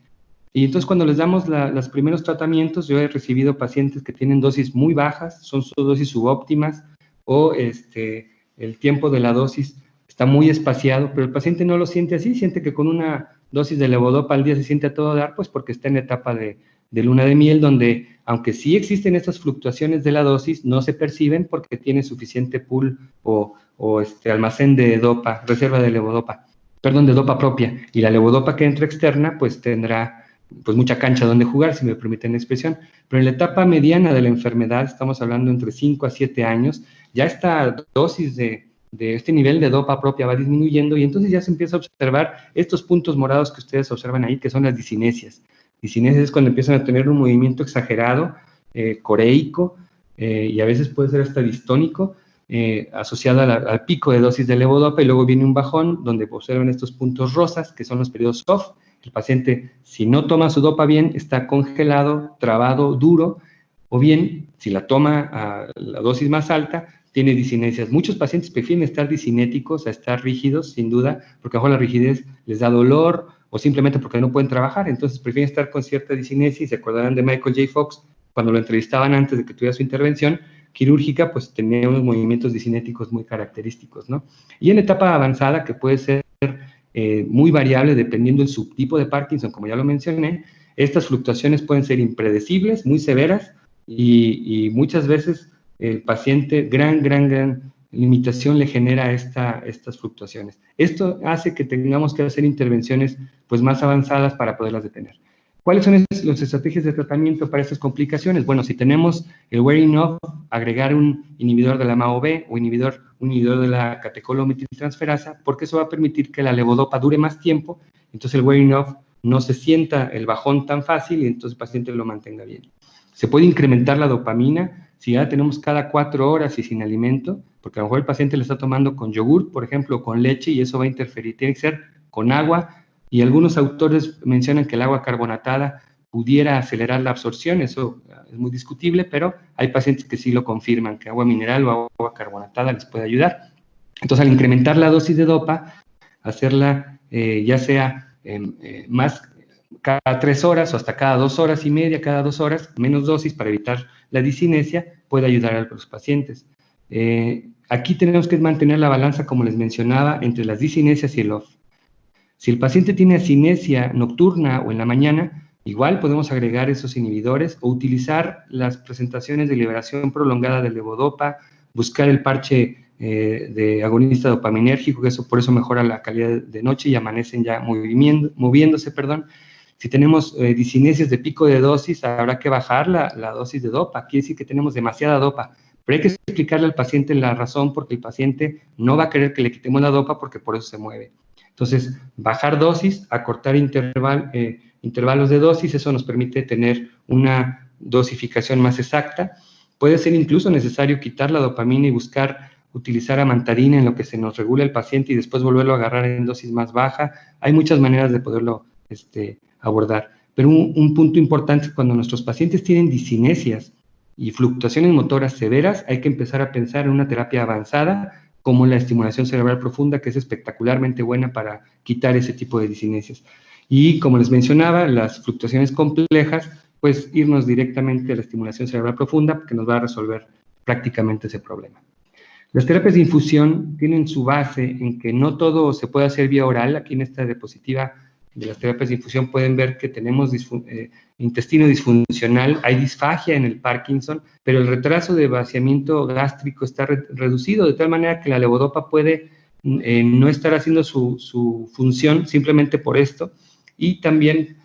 Y entonces, cuando les damos los primeros tratamientos, yo he recibido pacientes que tienen dosis muy bajas, son sus dosis subóptimas, o el tiempo de la dosis está muy espaciado, pero el paciente no lo siente así, siente que con una dosis de levodopa al día se siente a todo dar, pues porque está en la etapa de luna de miel, donde, aunque sí existen estas fluctuaciones de la dosis, no se perciben porque tiene suficiente pool o almacén de dopa, reserva de levodopa, perdón, de dopa propia, y la levodopa que entra externa, pues tendrá pues mucha cancha donde jugar, si me permiten la expresión. Pero en la etapa mediana de la enfermedad, estamos hablando entre 5 a 7 años, ya esta dosis de este nivel de dopa propia va disminuyendo y entonces ya se empieza a observar estos puntos morados que ustedes observan ahí, que son las discinesias. Discinesias es cuando empiezan a tener un movimiento exagerado, coreico, y a veces puede ser hasta distónico, asociado al pico de dosis de levodopa, y luego viene un bajón donde observan estos puntos rosas, que son los periodos soft. El paciente, si no toma su dopa bien, está congelado, trabado, duro, o bien, si la toma a la dosis más alta, tiene discinesias. Muchos pacientes prefieren estar discinéticos a estar rígidos, sin duda, porque a lo mejor la rigidez les da dolor o simplemente porque no pueden trabajar, entonces prefieren estar con cierta discinesia. Y se acordarán de Michael J. Fox, cuando lo entrevistaban antes de que tuviera su intervención quirúrgica, pues tenía unos movimientos discinéticos muy característicos, ¿no? Y en etapa avanzada, que puede ser muy variable dependiendo del subtipo de Parkinson, como ya lo mencioné, estas fluctuaciones pueden ser impredecibles, muy severas, y muchas veces el paciente gran limitación le genera estas fluctuaciones. Esto hace que tengamos que hacer intervenciones pues más avanzadas para poderlas detener. ¿Cuáles son las estrategias de tratamiento para estas complicaciones? Bueno, si tenemos el wearing off, agregar un inhibidor de la MAO-B o un inhibidor de la catecolamitiltransferasa, porque eso va a permitir que la levodopa dure más tiempo, entonces el wearing off no se sienta el bajón tan fácil y entonces el paciente lo mantenga bien. Se puede incrementar la dopamina si ya tenemos cada 4 horas y sin alimento, porque a lo mejor el paciente le está tomando con yogur, por ejemplo, o con leche, y eso va a interferir. Tiene que ser con agua, y algunos autores mencionan que el agua carbonatada pudiera acelerar la absorción. Eso es muy discutible, pero hay pacientes que sí lo confirman, que agua mineral o agua carbonatada les puede ayudar. Entonces, al incrementar la dosis de dopa, hacerla ya sea más cada 3 horas o hasta cada 2 horas y media, cada 2 horas, menos dosis para evitar la discinesia, puede ayudar a los pacientes. Aquí tenemos que mantener la balanza, como les mencionaba, entre las discinesias y el off. Si el paciente tiene ascinesia nocturna o en la mañana, igual podemos agregar esos inhibidores o utilizar las presentaciones de liberación prolongada de levodopa, buscar el parche de agonista dopaminérgico, que eso por eso mejora la calidad de noche y amanecen ya moviéndose. Si tenemos discinesias de pico de dosis, habrá que bajar la dosis de dopa. Quiere decir que tenemos demasiada dopa, pero hay que explicarle al paciente la razón, porque el paciente no va a querer que le quitemos la dopa porque por eso se mueve. Entonces, bajar dosis, acortar intervalos de dosis, eso nos permite tener una dosificación más exacta. Puede ser incluso necesario quitar la dopamina y utilizar amantadina en lo que se nos regula el paciente y después volverlo a agarrar en dosis más baja. Hay muchas maneras de poderlo abordar. Pero un punto importante, cuando nuestros pacientes tienen discinesias y fluctuaciones motoras severas, hay que empezar a pensar en una terapia avanzada, como la estimulación cerebral profunda, que es espectacularmente buena para quitar ese tipo de discinesias. Y como les mencionaba, las fluctuaciones complejas, pues irnos directamente a la estimulación cerebral profunda, que nos va a resolver prácticamente ese problema. Las terapias de infusión tienen su base en que no todo se puede hacer vía oral. Aquí en esta diapositiva de las terapias de infusión pueden ver que tenemos intestino disfuncional, hay disfagia en el Parkinson, pero el retraso de vaciamiento gástrico está reducido de tal manera que la levodopa puede no estar haciendo su función simplemente por esto. Y también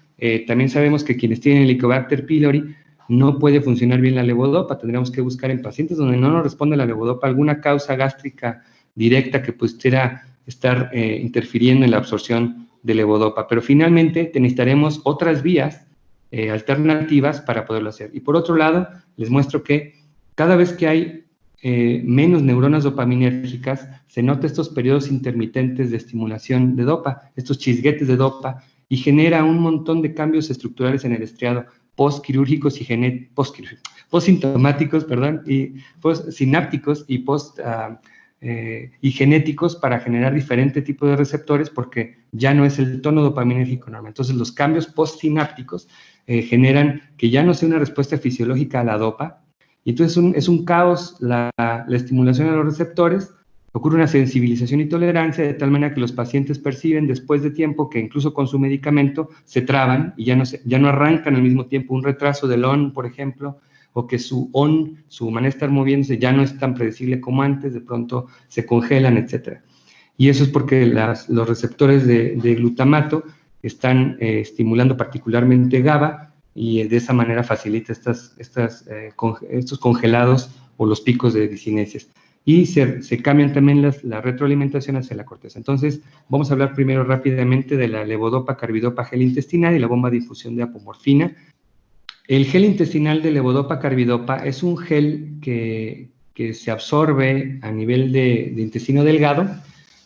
sabemos que quienes tienen Helicobacter pylori no puede funcionar bien la levodopa. Tendríamos que buscar en pacientes donde no nos responde la levodopa alguna causa gástrica directa que pudiera estar interfiriendo en la absorción de levodopa, pero finalmente necesitaremos otras vías alternativas para poderlo hacer. Y por otro lado, les muestro que cada vez que hay menos neuronas dopaminérgicas, se nota estos periodos intermitentes de estimulación de dopa, estos chisguetes de dopa, y genera un montón de cambios estructurales en el estriado postquirúrgicos y postsintomáticos, perdón, y postsinápticos y genéticos para generar diferente tipo de receptores, porque ya no es el tono dopaminérgico normal. Entonces, los cambios postsinápticos generan que ya no sea una respuesta fisiológica a la dopa, y entonces es un caos la estimulación a los receptores. Ocurre una sensibilización y tolerancia de tal manera que los pacientes perciben después de tiempo que incluso con su medicamento se traban y ya no arrancan al mismo tiempo, un retraso del ON, por ejemplo, o que su ON, su manera de estar moviéndose, ya no es tan predecible como antes, de pronto se congelan, etc. Y eso es porque los receptores de glutamato están estimulando particularmente GABA, y de esa manera facilita estos congelados o los picos de discinesias. Y se cambian también la retroalimentación hacia la corteza. Entonces, vamos a hablar primero rápidamente de la levodopa carbidopa gel intestinal y la bomba de infusión de apomorfina. El gel intestinal de levodopa carbidopa es un gel que se absorbe a nivel de intestino delgado.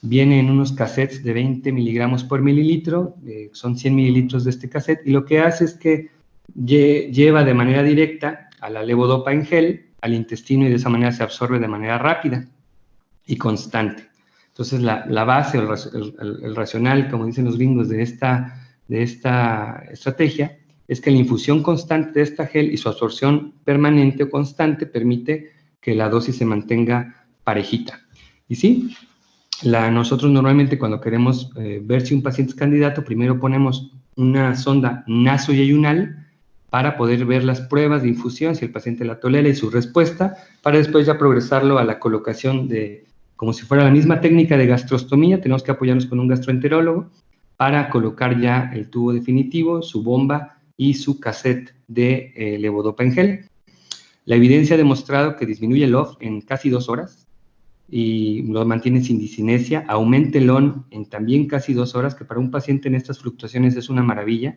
Viene en unos cassettes de 20 miligramos por mililitro, son 100 mililitros de este cassette, y lo que hace es que lleva de manera directa a la levodopa en gel al intestino, y de esa manera se absorbe de manera rápida y constante. Entonces, la base, el racional, como dicen los gringos, de esta estrategia es que la infusión constante de esta gel y su absorción permanente o constante permite que la dosis se mantenga parejita. Y sí, nosotros normalmente cuando queremos ver si un paciente es candidato, primero ponemos una sonda nasoyeyunal para poder ver las pruebas de infusión, si el paciente la tolera y su respuesta, para después ya progresarlo a la colocación como si fuera la misma técnica de gastrostomía. Tenemos que apoyarnos con un gastroenterólogo para colocar ya el tubo definitivo, su bomba y su cassette de levodopa en gel. La evidencia ha demostrado que disminuye el OFF en casi 2 horas y lo mantiene sin discinesia, aumenta el ON en también casi 2 horas, que para un paciente en estas fluctuaciones es una maravilla,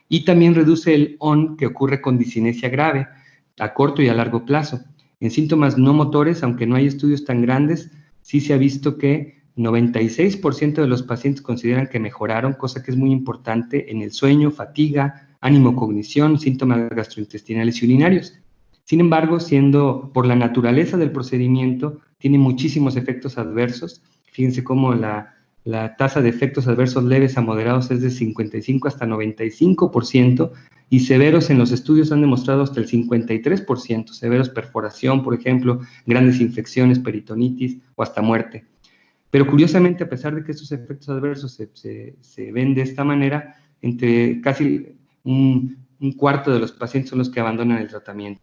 y también reduce el ON que ocurre con discinesia grave a corto y a largo plazo. En síntomas no motores, aunque no hay estudios tan grandes, sí se ha visto que 96% de los pacientes consideran que mejoraron, cosa que es muy importante en el sueño, fatiga, ánimo, cognición, síntomas gastrointestinales y urinarios. Sin embargo, siendo por la naturaleza del procedimiento, tiene muchísimos efectos adversos. Fíjense cómo la tasa de efectos adversos leves a moderados es de 55 hasta 95%, y severos en los estudios han demostrado hasta el 53%, severos perforación, por ejemplo, grandes infecciones, peritonitis o hasta muerte. Pero curiosamente, a pesar de que estos efectos adversos se ven de esta manera, entre casi un cuarto de los pacientes son los que abandonan el tratamiento.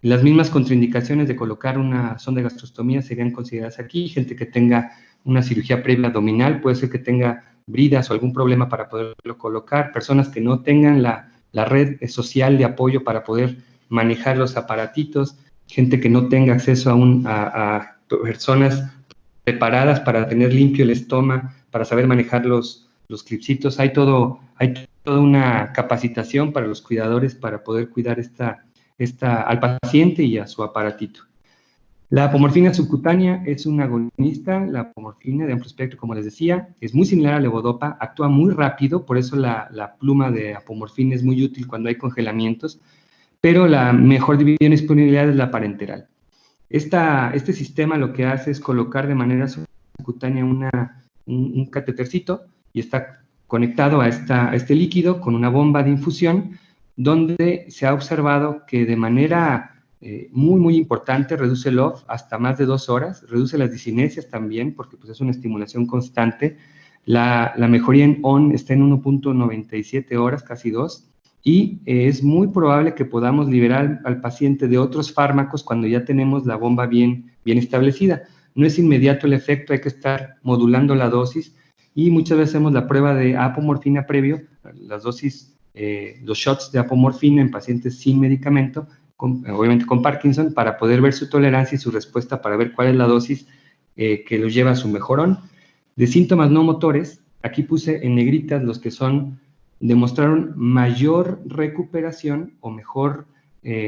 Las mismas contraindicaciones de colocar una sonda de gastrostomía serían consideradas aquí. Gente que tenga una cirugía previa abdominal, puede ser que tenga bridas o algún problema para poderlo colocar, personas que no tengan la red social de apoyo para poder manejar los aparatitos, gente que no tenga acceso a personas preparadas para tener limpio el estómago, para saber manejar los clipsitos. Hay toda una capacitación para los cuidadores para poder cuidar al paciente y a su aparatito. La apomorfina subcutánea es un agonista. La apomorfina de amplio espectro, como les decía, es muy similar a levodopa, actúa muy rápido, por eso la pluma de apomorfina es muy útil cuando hay congelamientos, pero la mejor disponibilidad es la parenteral. Este sistema lo que hace es colocar de manera subcutánea un catetercito, y está conectado a este líquido con una bomba de infusión, donde se ha observado que de manera muy importante reduce el OFF hasta más de 2 horas, reduce las discinesias también, porque pues, es una estimulación constante. La mejoría en ON está en 1.97 horas, casi 2, y es muy probable que podamos liberar al paciente de otros fármacos cuando ya tenemos la bomba bien establecida. No es inmediato el efecto, hay que estar modulando la dosis, y muchas veces hacemos la prueba de apomorfina previo, las dosis, los shots de apomorfina en pacientes sin medicamento, obviamente con Parkinson, para poder ver su tolerancia y su respuesta, para ver cuál es la dosis que los lleva a su mejorón. De síntomas no motores, aquí puse en negritas los que demostraron mayor recuperación o mejor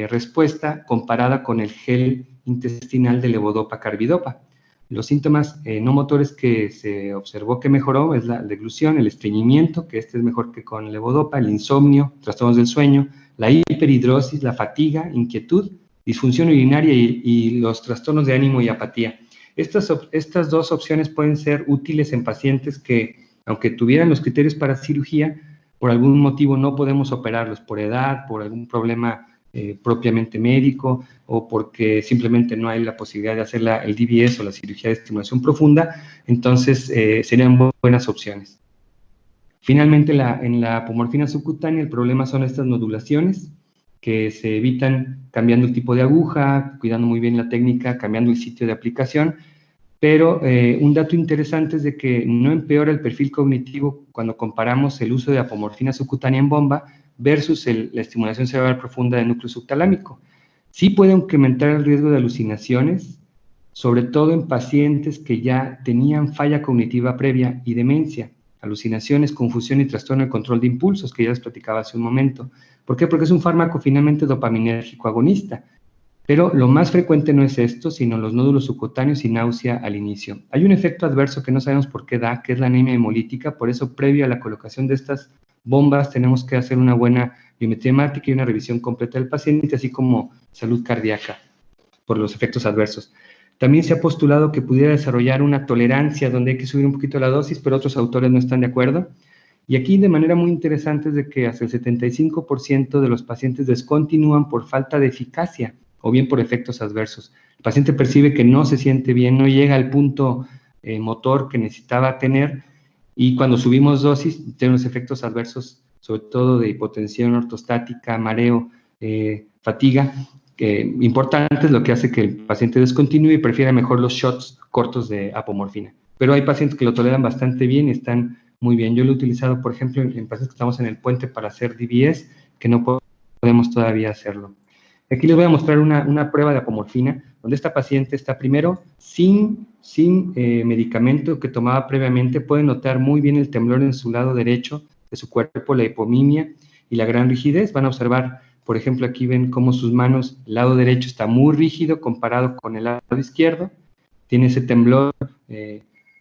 respuesta comparada con el gel intestinal de levodopa-carbidopa. Los síntomas no motores que se observó que mejoró es la deglución, el estreñimiento, que este es mejor que con levodopa, el insomnio, trastornos del sueño, la hiperhidrosis, la fatiga, inquietud, disfunción urinaria y los trastornos de ánimo y apatía. Estas dos opciones pueden ser útiles en pacientes que, aunque tuvieran los criterios para cirugía, por algún motivo no podemos operarlos, por edad, por algún problema propiamente médico o porque simplemente no hay la posibilidad de hacer el DBS o la cirugía de estimulación profunda, entonces serían buenas opciones. Finalmente, en la apomorfina subcutánea el problema son estas nodulaciones que se evitan cambiando el tipo de aguja, cuidando muy bien la técnica, cambiando el sitio de aplicación, pero un dato interesante es de que no empeora el perfil cognitivo cuando comparamos el uso de apomorfina subcutánea en bomba versus la estimulación cerebral profunda del núcleo subtalámico. Sí puede incrementar el riesgo de alucinaciones, sobre todo en pacientes que ya tenían falla cognitiva previa y demencia, alucinaciones, confusión y trastorno de control de impulsos, que ya les platicaba hace un momento. ¿Por qué? Porque es un fármaco finalmente dopaminérgico agonista. Pero lo más frecuente no es esto, sino los nódulos subcutáneos y náusea al inicio. Hay un efecto adverso que no sabemos por qué da, que es la anemia hemolítica, por eso previo a la colocación de estas bombas tenemos que hacer una buena biometría hemática y una revisión completa del paciente, así como salud cardíaca por los efectos adversos. También se ha postulado que pudiera desarrollar una tolerancia donde hay que subir un poquito la dosis, pero otros autores no están de acuerdo. Y aquí de manera muy interesante es de que hasta el 75% de los pacientes descontinúan por falta de eficacia o bien por efectos adversos. El paciente percibe que no se siente bien, no llega al punto motor que necesitaba tener, y cuando subimos dosis tiene unos efectos adversos, sobre todo de hipotensión ortostática, mareo, fatiga, importantes, lo que hace que el paciente descontinúe y prefiera mejor los shots cortos de apomorfina. Pero hay pacientes que lo toleran bastante bien y están muy bien. Yo lo he utilizado, por ejemplo, en pacientes que estamos en el puente para hacer DBS, que no podemos todavía hacerlo. Aquí les voy a mostrar una prueba de apomorfina, donde esta paciente está primero sin medicamento que tomaba previamente. Pueden notar muy bien el temblor en su lado derecho de su cuerpo, la hipomimia y la gran rigidez. Van a observar, por ejemplo, aquí ven cómo sus manos, el lado derecho está muy rígido comparado con el lado izquierdo. Tiene ese temblor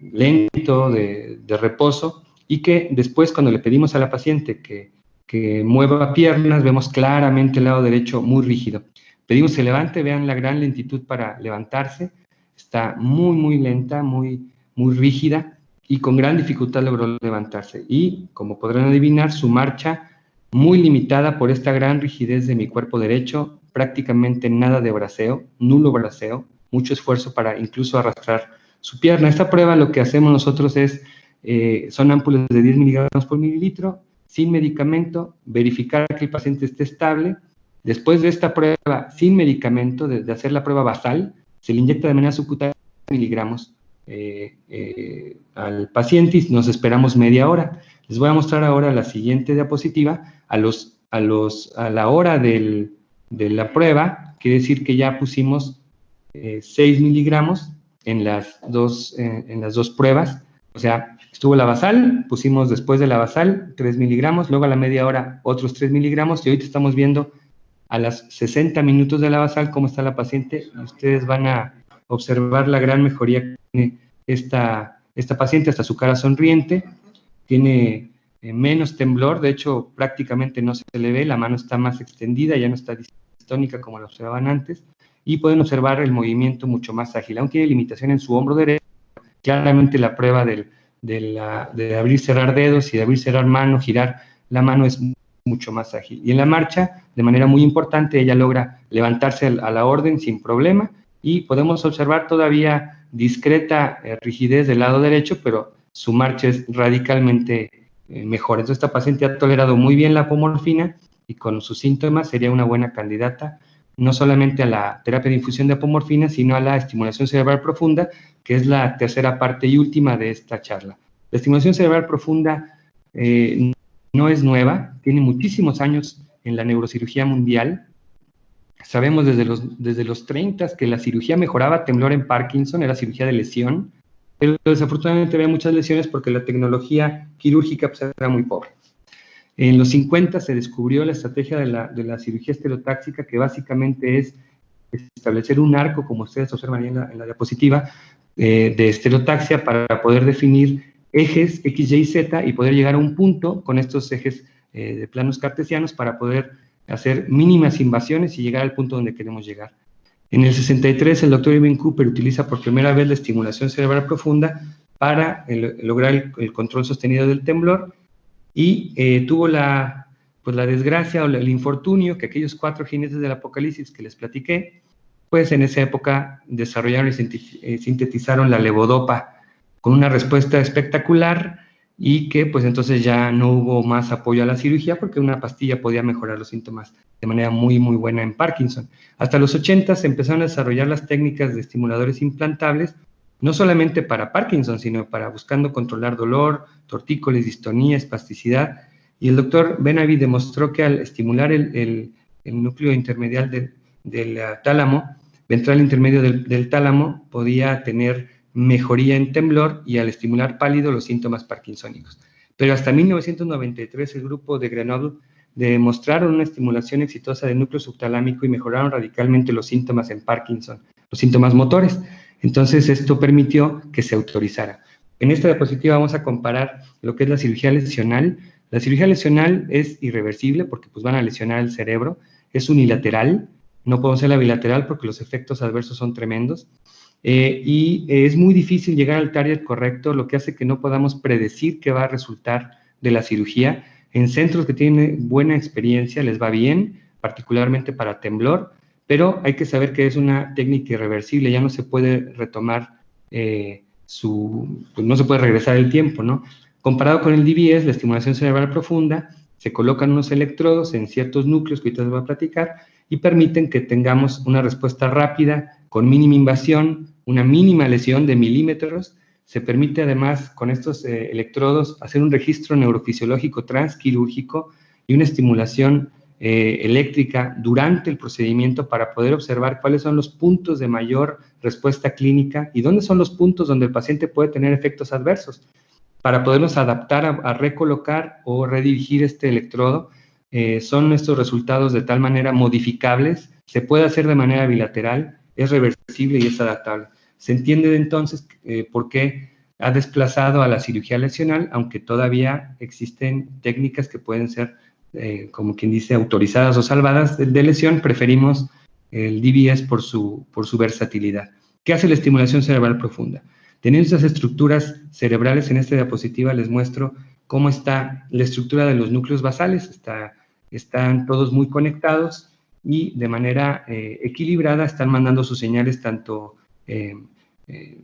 lento de reposo, y que después, cuando le pedimos a la paciente que mueva piernas, vemos claramente el lado derecho muy rígido. Pedimos que se levante, vean la gran lentitud para levantarse, está muy lenta, muy rígida, y con gran dificultad logró levantarse. Y, como podrán adivinar, su marcha muy limitada por esta gran rigidez de mi cuerpo derecho, prácticamente nada de braceo, nulo braceo, mucho esfuerzo para incluso arrastrar su pierna. Esta prueba lo que hacemos nosotros es, son ámpulas de 10 miligramos por mililitro, sin medicamento, verificar que el paciente esté estable. Después de esta prueba sin medicamento, de hacer la prueba basal, se le inyecta de manera subcutánea miligramos al paciente y nos esperamos media hora. Les voy a mostrar ahora la siguiente diapositiva. A la hora de la prueba, quiere decir que ya pusimos 6 miligramos en las dos pruebas. O sea, estuvo la basal, pusimos después de la basal 3 miligramos, luego a la media hora otros 3 miligramos, y ahorita estamos viendo a las 60 minutos de la basal cómo está la paciente, y ustedes van a observar la gran mejoría que tiene esta paciente, hasta su cara sonriente, tiene menos temblor, de hecho prácticamente no se le ve, la mano está más extendida, ya no está distónica como la observaban antes, y pueden observar el movimiento mucho más ágil. Aún tiene limitación en su hombro derecho, claramente la prueba de abrir, cerrar dedos y de abrir, cerrar mano, girar la mano es mucho más ágil. Y en la marcha, de manera muy importante, ella logra levantarse a la orden sin problema, y podemos observar todavía discreta rigidez del lado derecho, pero su marcha es radicalmente mejor. Entonces, esta paciente ha tolerado muy bien la apomorfina, y con sus síntomas sería una buena candidata no solamente a la terapia de infusión de apomorfina, sino a la estimulación cerebral profunda, que es la tercera parte y última de esta charla. La estimulación cerebral profunda no es nueva, tiene muchísimos años en la neurocirugía mundial. Sabemos desde los 30 que la cirugía mejoraba temblor en Parkinson, era cirugía de lesión, pero desafortunadamente había muchas lesiones porque la tecnología quirúrgica pues, era muy pobre. En los 50 se descubrió la estrategia de la cirugía estereotáxica, que básicamente es establecer un arco, como ustedes observan ahí en la diapositiva, de estereotaxia para poder definir ejes X, Y, Z y poder llegar a un punto con estos ejes de planos cartesianos para poder hacer mínimas invasiones y llegar al punto donde queremos llegar. En el 63, el doctor Irving Cooper utiliza por primera vez la estimulación cerebral profunda para lograr el control sostenido del temblor y tuvo la desgracia o el infortunio que aquellos 4 jinetes del apocalipsis que les platiqué, pues en esa época desarrollaron y sintetizaron la levodopa con una respuesta espectacular y que pues entonces ya no hubo más apoyo a la cirugía porque una pastilla podía mejorar los síntomas de manera muy buena en Parkinson. Hasta los 80 se empezaron a desarrollar las técnicas de estimuladores implantables, no solamente para Parkinson, sino para buscando controlar dolor, tortícolis, distonía, espasticidad, y el doctor Benavi demostró que al estimular el núcleo intermedial del tálamo, ventral intermedio del tálamo, podía tener mejoría en temblor y al estimular pálido los síntomas parkinsónicos. Pero hasta 1993 el grupo de Grenoble demostraron una estimulación exitosa del núcleo subtalámico y mejoraron radicalmente los síntomas en Parkinson, los síntomas motores. Entonces esto permitió que se autorizara. En esta diapositiva vamos a comparar lo que es la cirugía lesional. La cirugía lesional es irreversible porque pues van a lesionar el cerebro, es unilateral, no podemos hacerla bilateral porque los efectos adversos son tremendos. Y es muy difícil llegar al target correcto, lo que hace que no podamos predecir qué va a resultar de la cirugía. En centros que tienen buena experiencia les va bien, particularmente para temblor, pero hay que saber que es una técnica irreversible, ya no se puede retomar pues no se puede regresar el tiempo, ¿no? Comparado con el DBS, la estimulación cerebral profunda, se colocan unos electrodos en ciertos núcleos que ahorita les voy a platicar y permiten que tengamos una respuesta rápida, con mínima invasión, una mínima lesión de milímetros. Se permite además con estos electrodos hacer un registro neurofisiológico transquirúrgico y una estimulación eléctrica durante el procedimiento para poder observar cuáles son los puntos de mayor respuesta clínica y dónde son los puntos donde el paciente puede tener efectos adversos, para podernos adaptar a recolocar o redirigir este electrodo. Son estos resultados de tal manera modificables, se puede hacer de manera bilateral, es reversible y es adaptable. Se entiende entonces por qué ha desplazado a la cirugía lesional, aunque todavía existen técnicas que pueden ser, como quien dice, autorizadas o salvadas de lesión. Preferimos el DBS por su versatilidad. ¿Qué hace la estimulación cerebral profunda? Teniendo estas estructuras cerebrales, en esta diapositiva les muestro cómo está la estructura de los núcleos basales. Están todos muy conectados y de manera equilibrada están mandando sus señales tanto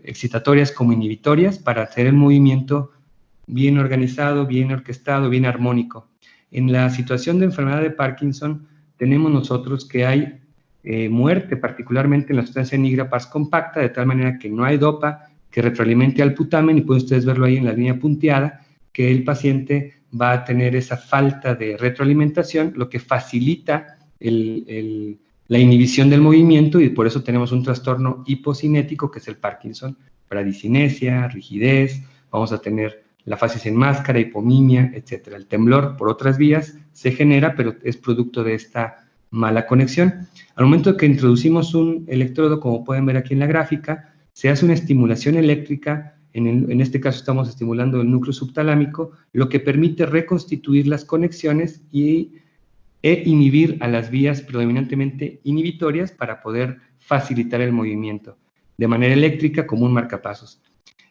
excitatorias como inhibitorias para hacer el movimiento bien organizado, bien orquestado, bien armónico. En la situación de enfermedad de Parkinson tenemos nosotros que hay muerte, particularmente en la sustancia nigra pars compacta, de tal manera que no hay dopa que retroalimente al putamen, y pueden ustedes verlo ahí en la línea punteada, que el paciente va a tener esa falta de retroalimentación, lo que facilita la inhibición del movimiento, y por eso tenemos un trastorno hipocinético que es el Parkinson, bradicinesia, rigidez, vamos a tener la facies en máscara, hipomimia, etc. El temblor por otras vías se genera, pero es producto de esta mala conexión. Al momento que introducimos un electrodo, como pueden ver aquí en la gráfica, se hace una estimulación eléctrica. En este caso estamos estimulando el núcleo subtalámico, lo que permite reconstituir las conexiones e inhibir a las vías predominantemente inhibitorias para poder facilitar el movimiento de manera eléctrica como un marcapasos.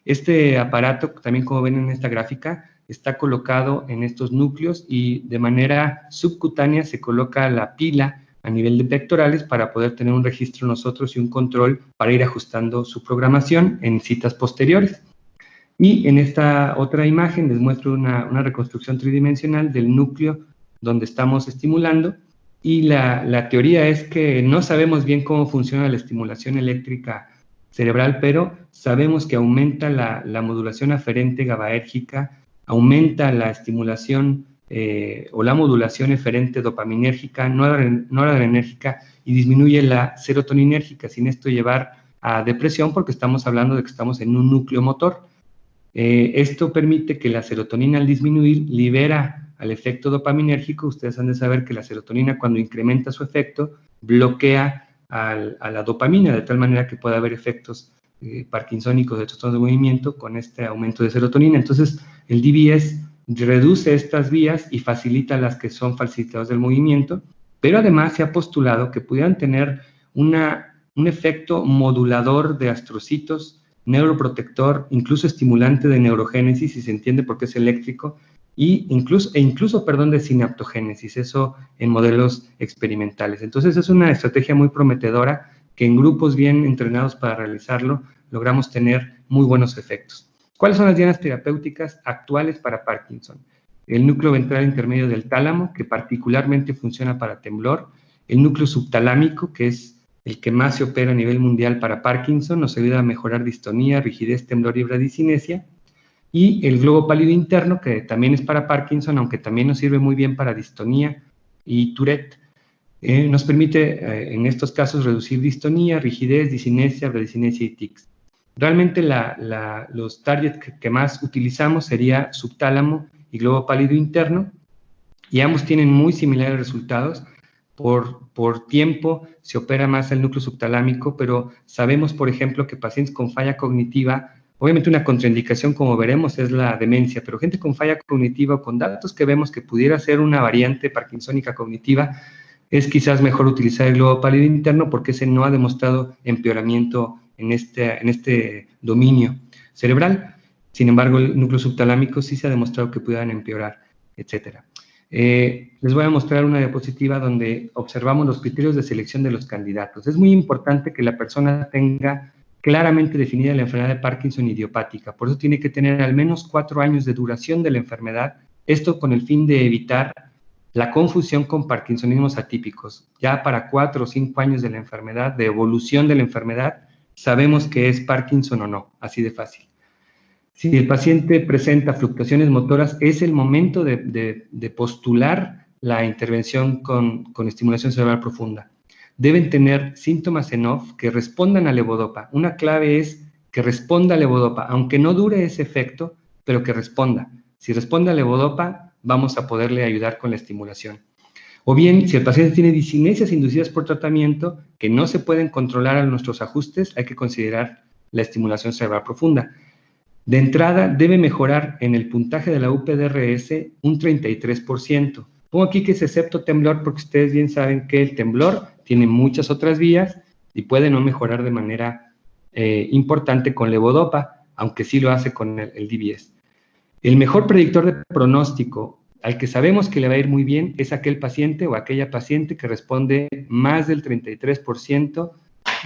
Este aparato, también como ven en esta gráfica, está colocado en estos núcleos y de manera subcutánea se coloca la pila a nivel de pectorales para poder tener un registro nosotros y un control para ir ajustando su programación en citas posteriores. Y en esta otra imagen les muestro una reconstrucción tridimensional del núcleo donde estamos estimulando, y la teoría es que no sabemos bien cómo funciona la estimulación eléctrica cerebral, pero sabemos que aumenta la modulación aferente GABAérgica, aumenta la estimulación o la modulación eferente dopaminérgica, noradrenérgica, y disminuye la serotoninérgica, sin esto llevar a depresión, porque estamos hablando de que estamos en un núcleo motor. Esto permite que la serotonina, al disminuir, libera al efecto dopaminérgico, ustedes han de saber que la serotonina, cuando incrementa su efecto, bloquea a la dopamina, de tal manera que puede haber efectos parkinsónicos de trastornos de movimiento con este aumento de serotonina. Entonces, el DBS reduce estas vías y facilita las que son facilitadores del movimiento, pero además se ha postulado que pudieran tener un efecto modulador de astrocitos, neuroprotector, incluso estimulante de neurogénesis, si se entiende por qué es eléctrico, incluso de sinaptogénesis, eso en modelos experimentales. Entonces es una estrategia muy prometedora que en grupos bien entrenados para realizarlo logramos tener muy buenos efectos. ¿Cuáles son las dianas terapéuticas actuales para Parkinson? El núcleo ventral intermedio del tálamo, que particularmente funciona para temblor, el núcleo subtalámico, que es el que más se opera a nivel mundial para Parkinson, nos ayuda a mejorar distonía, rigidez, temblor y bradicinesia, y el globo pálido interno, que también es para Parkinson, aunque también nos sirve muy bien para distonía y Tourette. Nos permite, en estos casos, reducir distonía, rigidez, disinesia, bradicinesia y tics. Realmente los targets que más utilizamos sería subtálamo y globo pálido interno, y ambos tienen muy similares resultados. Por tiempo se opera más el núcleo subtalámico, pero sabemos, por ejemplo, que pacientes con falla cognitiva, obviamente una contraindicación, como veremos, es la demencia, pero gente con falla cognitiva o con datos que vemos que pudiera ser una variante parkinsónica cognitiva, es quizás mejor utilizar el globo pálido interno porque ese no ha demostrado empeoramiento en este dominio cerebral. Sin embargo, el núcleo subtalámico sí se ha demostrado que pudieran empeorar, etcétera. Les voy a mostrar una diapositiva donde observamos los criterios de selección de los candidatos. Es muy importante que la persona tenga claramente definida la enfermedad de Parkinson idiopática. Por eso tiene que tener al menos 4 años de duración de la enfermedad, esto con el fin de evitar la confusión con parkinsonismos atípicos. Ya para 4 o 5 años de la enfermedad, de evolución de la enfermedad, sabemos que es Parkinson o no, así de fácil. Si el paciente presenta fluctuaciones motoras, es el momento de postular la intervención con estimulación cerebral profunda. Deben tener síntomas en off que respondan a levodopa. Una clave es que responda a levodopa, aunque no dure ese efecto, pero que responda. Si responde a levodopa, vamos a poderle ayudar con la estimulación. O bien, si el paciente tiene disinesias inducidas por tratamiento que no se pueden controlar a nuestros ajustes, hay que considerar la estimulación cerebral profunda. De entrada, debe mejorar en el puntaje de la UPDRS un 33%. Pongo aquí que es excepto temblor porque ustedes bien saben que el temblor tiene muchas otras vías y puede no mejorar de manera importante con levodopa, aunque sí lo hace con el DBS. El mejor predictor de pronóstico al que sabemos que le va a ir muy bien es aquel paciente o aquella paciente que responde más del 33%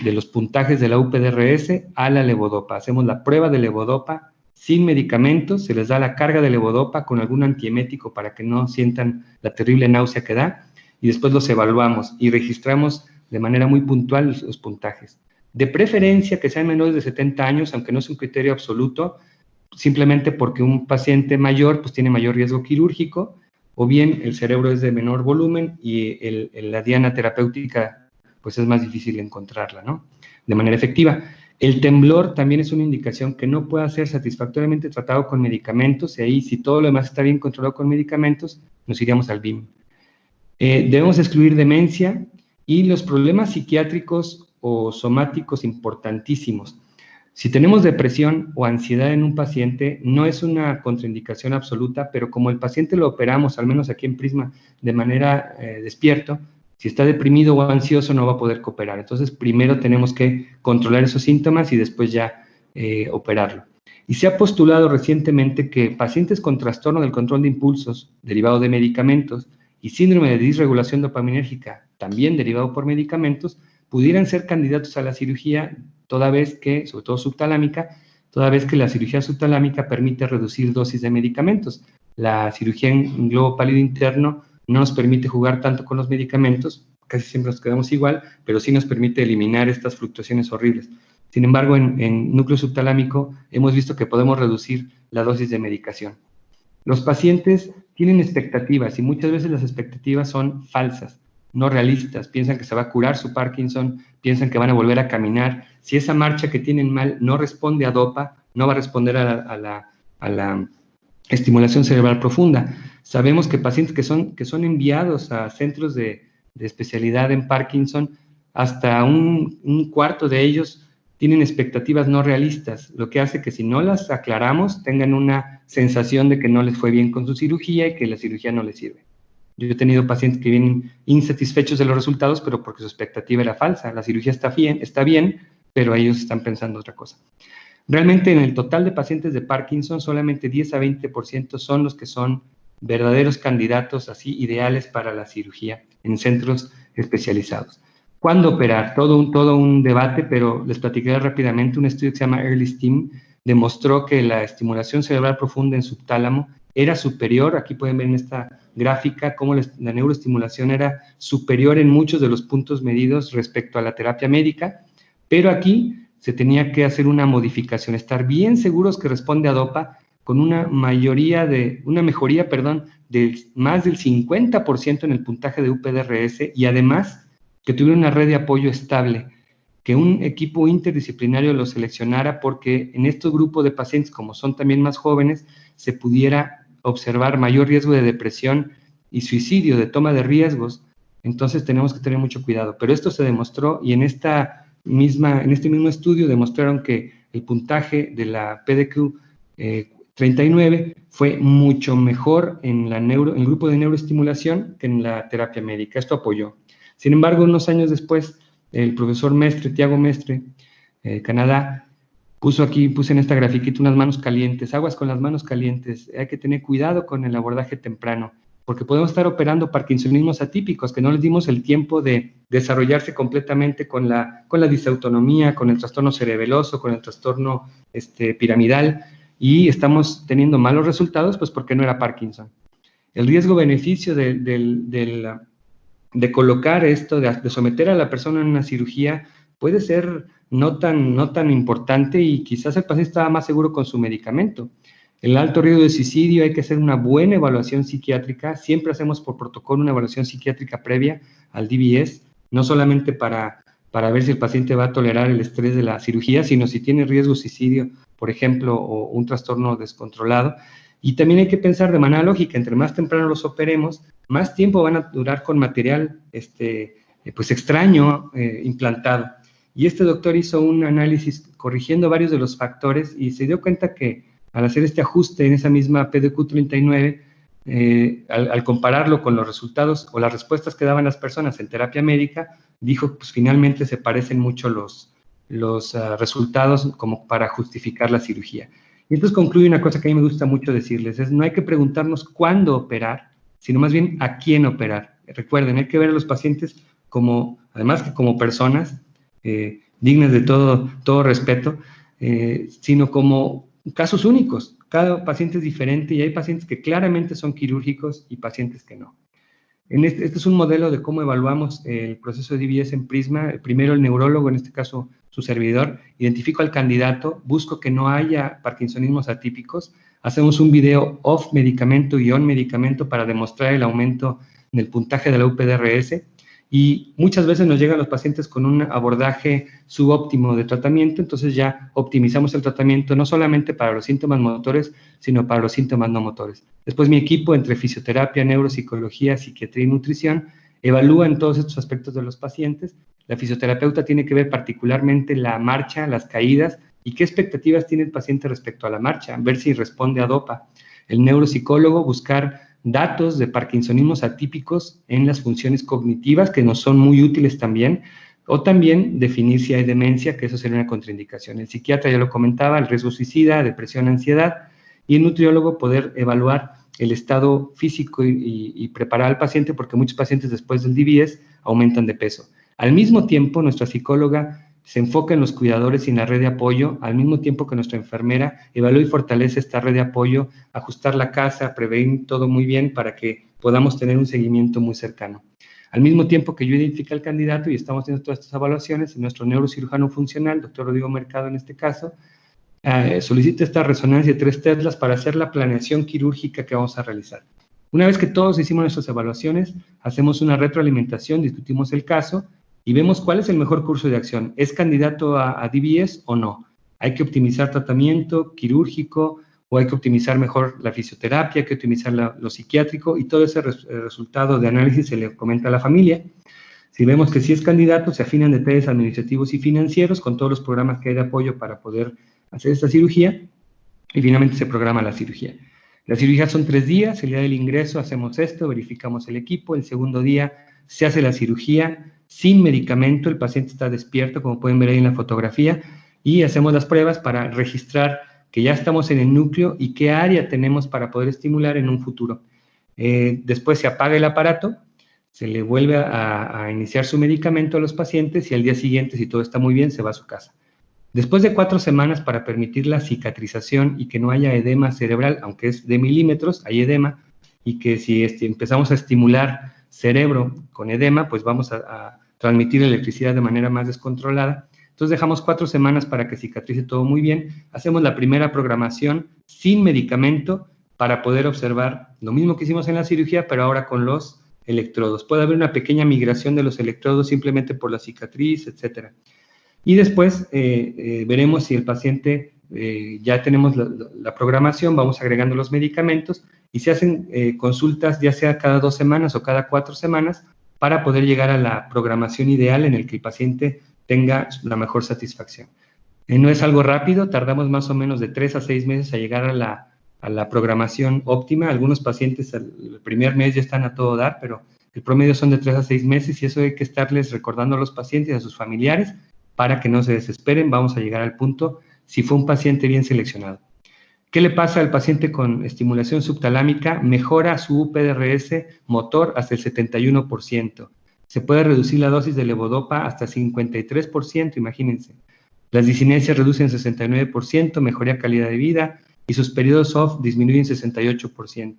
de los puntajes de la UPDRS a la levodopa. Hacemos la prueba de levodopa sin medicamentos, se les da la carga de levodopa con algún antiemético para que no sientan la terrible náusea que da, y después los evaluamos y registramos de manera muy puntual los puntajes. De preferencia que sean menores de 70 años, aunque no es un criterio absoluto, simplemente porque un paciente mayor pues tiene mayor riesgo quirúrgico, o bien el cerebro es de menor volumen y la diana terapéutica pues es más difícil encontrarla, ¿no?, de manera efectiva. El temblor también es una indicación que no puede ser satisfactoriamente tratado con medicamentos, y ahí, si todo lo demás está bien controlado con medicamentos, nos iríamos al BIM. Debemos excluir demencia y los problemas psiquiátricos o somáticos importantísimos. Si tenemos depresión o ansiedad en un paciente, no es una contraindicación absoluta, pero como el paciente lo operamos, al menos aquí en Prisma, de manera despierto, si está deprimido o ansioso no va a poder cooperar. Entonces, primero tenemos que controlar esos síntomas y después ya operarlo. Y se ha postulado recientemente que pacientes con trastorno del control de impulsos derivado de medicamentos y síndrome de disregulación dopaminérgica, también derivado por medicamentos, pudieran ser candidatos a la cirugía, toda vez que, sobre todo subtalámica, toda vez que la cirugía subtalámica permite reducir dosis de medicamentos. La cirugía en globo pálido interno no nos permite jugar tanto con los medicamentos, casi siempre nos quedamos igual, pero sí nos permite eliminar estas fluctuaciones horribles. Sin embargo, en núcleo subtalámico hemos visto que podemos reducir la dosis de medicación. Los pacientes tienen expectativas y muchas veces las expectativas son falsas, no realistas. Piensan que se va a curar su Parkinson, piensan que van a volver a caminar. Si esa marcha que tienen mal no responde a dopa, no va a responder a estimulación cerebral profunda. Sabemos que pacientes que son enviados a centros de especialidad en Parkinson, hasta un cuarto de ellos tienen expectativas no realistas, lo que hace que si no las aclaramos tengan una sensación de que no les fue bien con su cirugía y que la cirugía no les sirve. Yo he tenido pacientes que vienen insatisfechos de los resultados, pero porque su expectativa era falsa. La cirugía está bien, pero ellos están pensando otra cosa. Realmente en el total de pacientes de Parkinson, solamente 10 a 20% son los que son verdaderos candidatos así ideales para la cirugía en centros especializados. ¿Cuándo operar? Todo un debate, pero les platicaré rápidamente. Un estudio que se llama Early STEAM demostró que la estimulación cerebral profunda en subtálamo era superior. Aquí pueden ver en esta gráfica cómo la neuroestimulación era superior en muchos de los puntos medidos respecto a la terapia médica, pero aquí se tenía que hacer una modificación, estar bien seguros que responde a DOPA con una mejoría de más del 50% en el puntaje de UPDRS y además que tuviera una red de apoyo estable, que un equipo interdisciplinario lo seleccionara porque en estos grupos de pacientes, como son también más jóvenes, se pudiera observar mayor riesgo de depresión y suicidio, de toma de riesgos. Entonces tenemos que tener mucho cuidado. Pero esto se demostró y en este mismo estudio demostraron que el puntaje de la PDQ 39 fue mucho mejor en el grupo de neuroestimulación que en la terapia médica. Esto apoyó. Sin embargo, unos años después, el profesor Mestre, Tiago Mestre, Canadá, puse en esta grafiquita unas manos calientes, aguas con las manos calientes. Hay que tener cuidado con el abordaje temprano, porque podemos estar operando parkinsonismos atípicos, que no les dimos el tiempo de desarrollarse completamente con la disautonomía, con el trastorno cerebeloso, con el trastorno piramidal, y estamos teniendo malos resultados, pues porque no era Parkinson. El riesgo-beneficio de colocar esto, de someter a la persona a una cirugía, puede ser no tan importante y quizás el paciente estaba más seguro con su medicamento. El alto riesgo de suicidio, hay que hacer una buena evaluación psiquiátrica. Siempre hacemos por protocolo una evaluación psiquiátrica previa al DBS, no solamente para ver si el paciente va a tolerar el estrés de la cirugía, sino si tiene riesgo de suicidio, por ejemplo, o un trastorno descontrolado. Y también hay que pensar de manera lógica, entre más temprano los operemos, más tiempo van a durar con material pues extraño implantado. Y este doctor hizo un análisis corrigiendo varios de los factores y se dio cuenta que al hacer este ajuste en esa misma PDQ-39, al compararlo con los resultados o las respuestas que daban las personas en terapia médica, dijo, pues finalmente se parecen mucho los resultados como para justificar la cirugía. Y entonces concluye una cosa que a mí me gusta mucho decirles, es no hay que preguntarnos cuándo operar, sino más bien a quién operar. Recuerden, hay que ver a los pacientes además que como personas dignas de todo respeto, sino como casos únicos. Cada paciente es diferente y hay pacientes que claramente son quirúrgicos y pacientes que no. Este es un modelo de cómo evaluamos el proceso de DBS en Prisma. Primero el neurólogo, en este caso su servidor, identifico al candidato, busco que no haya parkinsonismos atípicos, hacemos un video off medicamento y on medicamento para demostrar el aumento en el puntaje de la UPDRS y muchas veces nos llegan los pacientes con un abordaje subóptimo de tratamiento, entonces ya optimizamos el tratamiento no solamente para los síntomas motores, sino para los síntomas no motores. Después mi equipo, entre fisioterapia, neuropsicología, psiquiatría y nutrición, evalúa en todos estos aspectos de los pacientes. La fisioterapeuta tiene que ver particularmente la marcha, las caídas y qué expectativas tiene el paciente respecto a la marcha, ver si responde a DOPA. El neuropsicólogo, buscar datos de parkinsonismos atípicos en las funciones cognitivas, que nos son muy útiles también, o también definir si hay demencia, que eso sería una contraindicación. El psiquiatra, ya lo comentaba, el riesgo suicida, depresión, ansiedad, y el nutriólogo poder evaluar el estado físico y preparar al paciente, porque muchos pacientes después del DBS aumentan de peso. Al mismo tiempo, nuestra psicóloga se enfoca en los cuidadores y en la red de apoyo, al mismo tiempo que nuestra enfermera evalúa y fortalece esta red de apoyo, ajustar la casa, prevenir todo muy bien para que podamos tener un seguimiento muy cercano. Al mismo tiempo que yo identifico al candidato y estamos haciendo todas estas evaluaciones, nuestro neurocirujano funcional, doctor Rodrigo Mercado en este caso, solicita esta resonancia de 3 teslas para hacer la planeación quirúrgica que vamos a realizar. Una vez que todos hicimos nuestras evaluaciones, hacemos una retroalimentación, discutimos el caso y vemos cuál es el mejor curso de acción. ¿Es candidato a DBS o no? Hay que optimizar tratamiento quirúrgico o hay que optimizar mejor la fisioterapia, hay que optimizar lo psiquiátrico, y todo ese resultado de análisis se le comenta a la familia. Si vemos que sí es candidato, se afinan detalles administrativos y financieros con todos los programas que hay de apoyo para poder hacer esta cirugía, y finalmente se programa la cirugía. La cirugía son 3 días, el día del ingreso hacemos esto, verificamos el equipo, el segundo día se hace la cirugía sin medicamento, el paciente está despierto, como pueden ver ahí en la fotografía, y hacemos las pruebas para registrar que ya estamos en el núcleo y qué área tenemos para poder estimular en un futuro. Después se apaga el aparato, se le vuelve a iniciar su medicamento a los pacientes y al día siguiente, si todo está muy bien, se va a su casa. Después de 4 semanas, para permitir la cicatrización y que no haya edema cerebral, aunque es de milímetros, hay edema, y que si empezamos a estimular cerebro con edema, pues vamos a transmitir electricidad de manera más descontrolada. Entonces dejamos 4 semanas para que cicatrice todo muy bien. Hacemos la primera programación sin medicamento para poder observar lo mismo que hicimos en la cirugía, pero ahora con los electrodos. Puede haber una pequeña migración de los electrodos simplemente por la cicatriz, etcétera. Y después veremos si el paciente, ya tenemos la programación, vamos agregando los medicamentos y se hacen consultas ya sea cada 2 semanas o cada 4 semanas para poder llegar a la programación ideal en el que el paciente tenga la mejor satisfacción. No es algo rápido, tardamos más o menos de 3 a 6 meses a llegar a la programación óptima. Algunos pacientes el primer mes ya están a todo dar, pero el promedio son de 3 a 6 meses y eso hay que estarles recordando a los pacientes y a sus familiares para que no se desesperen. Vamos a llegar al punto si fue un paciente bien seleccionado. ¿Qué le pasa al paciente con estimulación subtalámica? Mejora su UPDRS motor hasta el 71%. Se puede reducir la dosis de levodopa hasta 53%, imagínense. Las disinencias reducen 69%, mejoría calidad de vida y sus periodos off disminuyen 68%.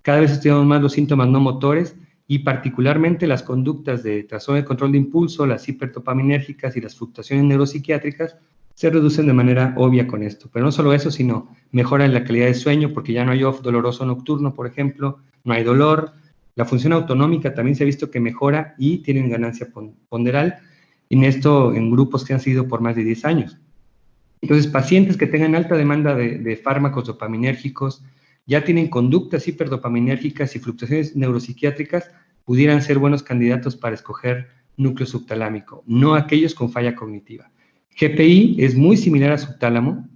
Cada vez estudiamos más los síntomas no motores y particularmente las conductas de trastorno de control de impulso, las hiperdopaminérgicas y las fluctuaciones neuropsiquiátricas se reducen de manera obvia con esto. Pero no solo eso, sino mejora en la calidad de sueño porque ya no hay off doloroso nocturno, por ejemplo, no hay dolor. La función autonómica también se ha visto que mejora y tienen ganancia ponderal, en esto en grupos que han sido por más de 10 años. Entonces, pacientes que tengan alta demanda de fármacos dopaminérgicos, ya tienen conductas hiperdopaminérgicas y fluctuaciones neuropsiquiátricas, pudieran ser buenos candidatos para escoger núcleo subtalámico, no aquellos con falla cognitiva. GPI es muy similar a subtálamo,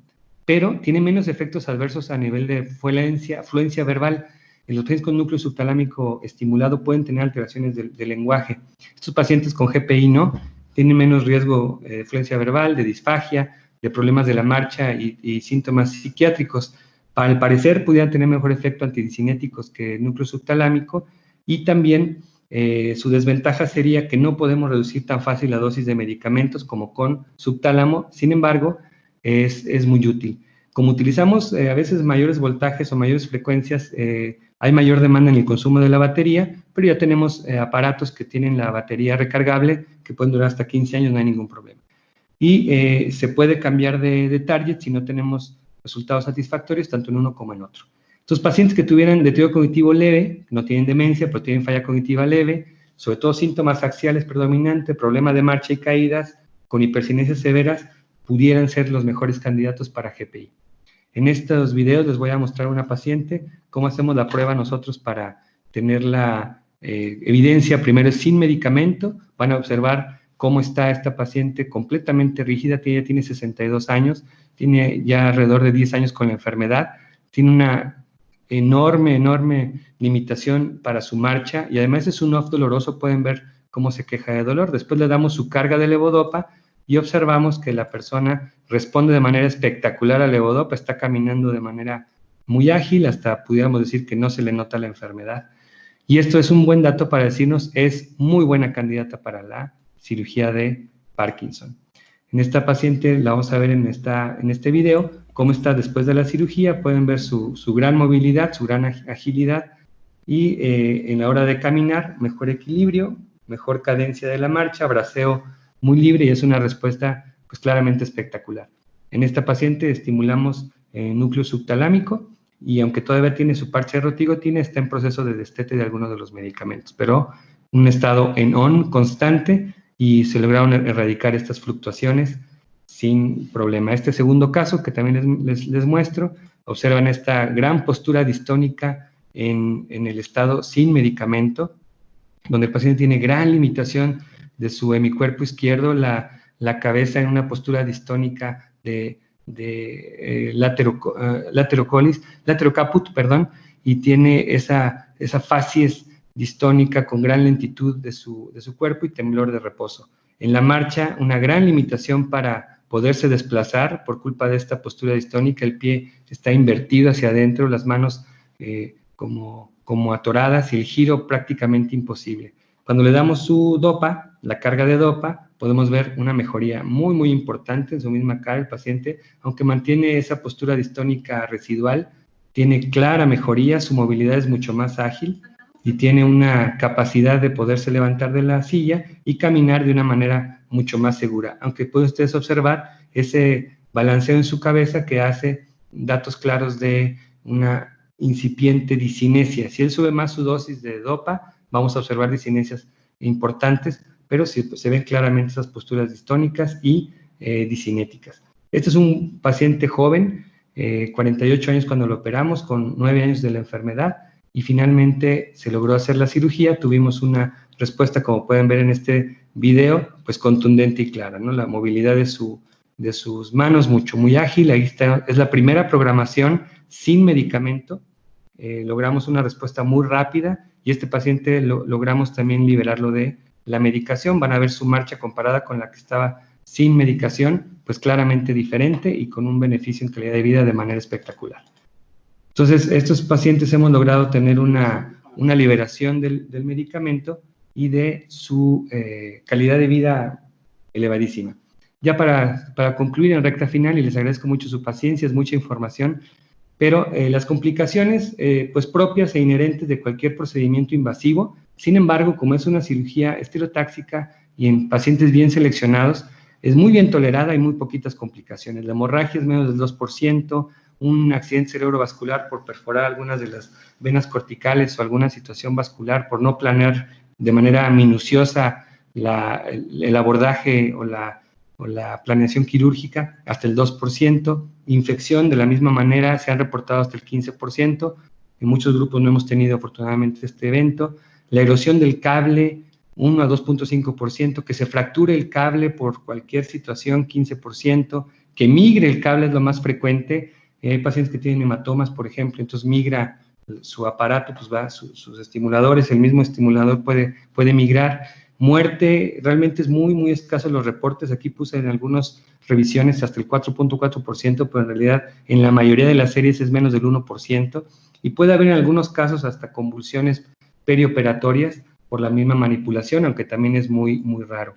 pero tiene menos efectos adversos a nivel de fluencia verbal. Los pacientes con núcleo subtalámico estimulado pueden tener alteraciones del lenguaje. Estos pacientes con GPI no, tienen menos riesgo de fluencia verbal, de disfagia, de problemas de la marcha y síntomas psiquiátricos. Al parecer, pudieran tener mejor efecto antidisinéticos que el núcleo subtalámico y también su desventaja sería que no podemos reducir tan fácil la dosis de medicamentos como con subtálamo. Sin embargo, es muy útil. Como utilizamos a veces mayores voltajes o mayores frecuencias, hay mayor demanda en el consumo de la batería, pero ya tenemos aparatos que tienen la batería recargable que pueden durar hasta 15 años, no hay ningún problema. Y se puede cambiar de target si no tenemos resultados satisfactorios tanto en uno como en otro. Estos pacientes que tuvieran deterioro cognitivo leve, no tienen demencia, pero tienen falla cognitiva leve, sobre todo síntomas axiales predominantes, problemas de marcha y caídas, con hipercinesias severas, pudieran ser los mejores candidatos para GPI. En estos videos les voy a mostrar a una paciente cómo hacemos la prueba nosotros para tener la evidencia. Primero es sin medicamento, van a observar cómo está esta paciente completamente rígida, ella tiene 62 años, tiene ya alrededor de 10 años con la enfermedad, tiene una enorme limitación para su marcha y además es un off doloroso, pueden ver cómo se queja de dolor. Después le damos su carga de levodopa y observamos que la persona responde de manera espectacular a levodopa, está caminando de manera muy ágil, hasta pudiéramos decir que no se le nota la enfermedad. Y esto es un buen dato para decirnos, es muy buena candidata para la cirugía de Parkinson. En esta paciente la vamos a ver en este video, cómo está después de la cirugía. Pueden ver su gran movilidad, su gran agilidad y en la hora de caminar, mejor equilibrio, mejor cadencia de la marcha, braceo muy libre y es una respuesta pues claramente espectacular. En esta paciente estimulamos núcleo subtalámico y aunque todavía tiene su parche de rotigotina, está en proceso de destete de algunos de los medicamentos, pero un estado en on constante y se lograron erradicar estas fluctuaciones sin problema. Este segundo caso, que también les muestro, observan esta gran postura distónica en el estado sin medicamento, donde el paciente tiene gran limitación de su hemicuerpo izquierdo, la cabeza en una postura distónica de laterocaput, y tiene esa facies distónica con gran lentitud de su cuerpo y temblor de reposo. En la marcha, una gran limitación para poderse desplazar por culpa de esta postura distónica. El pie está invertido hacia adentro, las manos como atoradas y el giro prácticamente imposible. Cuando le damos su dopa, la carga de dopa, podemos ver una mejoría muy, muy importante en su misma cara. El paciente, aunque mantiene esa postura distónica residual, tiene clara mejoría, su movilidad es mucho más ágil y tiene una capacidad de poderse levantar de la silla y caminar de una manera mucho más segura. Aunque pueden ustedes observar ese balanceo en su cabeza que hace datos claros de una incipiente disinesia. Si él sube más su dosis de dopa, vamos a observar disinesias importantes, pero se ven claramente esas posturas distónicas y disinéticas. Este es un paciente joven, 48 años cuando lo operamos, con 9 años de la enfermedad, y finalmente se logró hacer la cirugía. Tuvimos una respuesta, como pueden ver en este video, pues contundente y clara, ¿no? La movilidad de sus manos muy ágil. Ahí está, es la primera programación sin medicamento. Logramos una respuesta muy rápida y este paciente logramos también liberarlo de la medicación. Van a ver su marcha comparada con la que estaba sin medicación, pues claramente diferente y con un beneficio en calidad de vida de manera espectacular. Entonces, estos pacientes hemos logrado tener una liberación del medicamento y de su calidad de vida elevadísima. Ya para concluir en recta final, y les agradezco mucho su paciencia, es mucha información, pero las complicaciones pues propias e inherentes de cualquier procedimiento invasivo. Sin embargo, como es una cirugía estereotáxica y en pacientes bien seleccionados, es muy bien tolerada y muy poquitas complicaciones. La hemorragia es menos del 2%, un accidente cerebrovascular por perforar algunas de las venas corticales o alguna situación vascular por no planear de manera minuciosa el abordaje o la planeación quirúrgica, hasta el 2%, infección de la misma manera se han reportado hasta el 15%, en muchos grupos no hemos tenido afortunadamente este evento, la erosión del cable 1 a 2.5%, que se fracture el cable por cualquier situación 15%, que migre el cable es lo más frecuente. Hay pacientes que tienen hematomas, por ejemplo, entonces migra su aparato, pues va sus estimuladores, el mismo estimulador puede migrar. Muerte, realmente es muy, muy escaso los reportes. Aquí puse en algunas revisiones hasta el 4.4%, pero en realidad en la mayoría de las series es menos del 1%. Y puede haber en algunos casos hasta convulsiones perioperatorias por la misma manipulación, aunque también es muy, muy raro.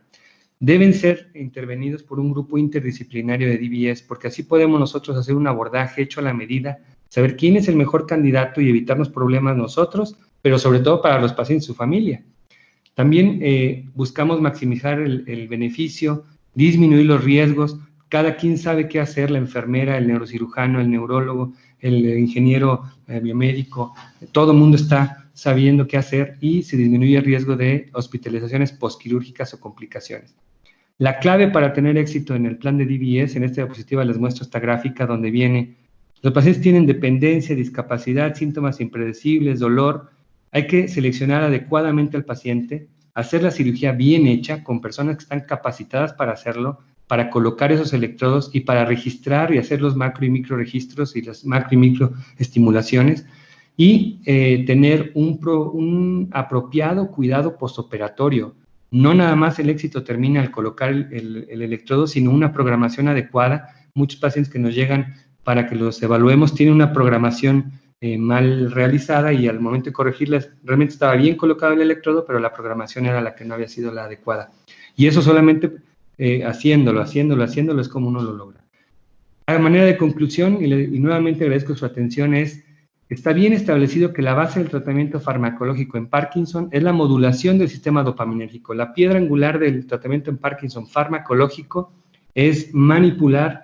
Deben ser intervenidos por un grupo interdisciplinario de DBS, porque así podemos nosotros hacer un abordaje hecho a la medida, saber quién es el mejor candidato y evitarnos problemas nosotros, pero sobre todo para los pacientes y su familia. También buscamos maximizar el beneficio, disminuir los riesgos. Cada quien sabe qué hacer, la enfermera, el neurocirujano, el neurólogo, el ingeniero biomédico, todo el mundo está sabiendo qué hacer y se disminuye el riesgo de hospitalizaciones postquirúrgicas o complicaciones. La clave para tener éxito en el plan de DBS, en esta diapositiva les muestro esta gráfica donde viene, los pacientes tienen dependencia, discapacidad, síntomas impredecibles, dolor. Hay que seleccionar adecuadamente al paciente, hacer la cirugía bien hecha con personas que están capacitadas para hacerlo, para colocar esos electrodos y para registrar y hacer los macro y micro registros y las macro y micro estimulaciones y tener un apropiado cuidado postoperatorio. No nada más el éxito termina al colocar el electrodo, sino una programación adecuada. Muchos pacientes que nos llegan para que los evaluemos tienen una programación mal realizada y al momento de corregirlas realmente estaba bien colocado el electrodo, pero la programación era la que no había sido la adecuada. Y eso solamente haciéndolo es como uno lo logra. A manera de conclusión, y nuevamente agradezco su atención, está bien establecido que la base del tratamiento farmacológico en Parkinson es la modulación del sistema dopaminérgico. La piedra angular del tratamiento en Parkinson farmacológico es manipular,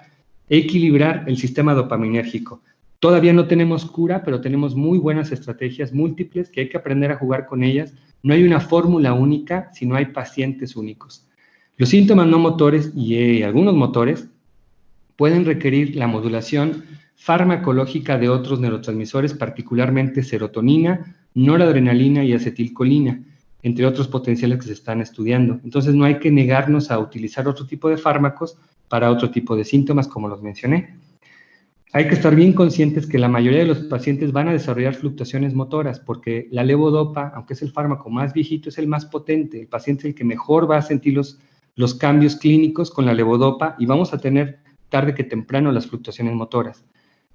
equilibrar el sistema dopaminérgico. Todavía no tenemos cura, pero tenemos muy buenas estrategias múltiples que hay que aprender a jugar con ellas. No hay una fórmula única, sino hay pacientes únicos. Los síntomas no motores y algunos motores pueden requerir la modulación farmacológica de otros neurotransmisores, particularmente serotonina, noradrenalina y acetilcolina, entre otros potenciales que se están estudiando. Entonces no hay que negarnos a utilizar otro tipo de fármacos para otro tipo de síntomas, como los mencioné. Hay que estar bien conscientes que la mayoría de los pacientes van a desarrollar fluctuaciones motoras, porque la levodopa, aunque es el fármaco más viejito, es el más potente. El paciente es el que mejor va a sentir los cambios clínicos con la levodopa y vamos a tener tarde que temprano las fluctuaciones motoras.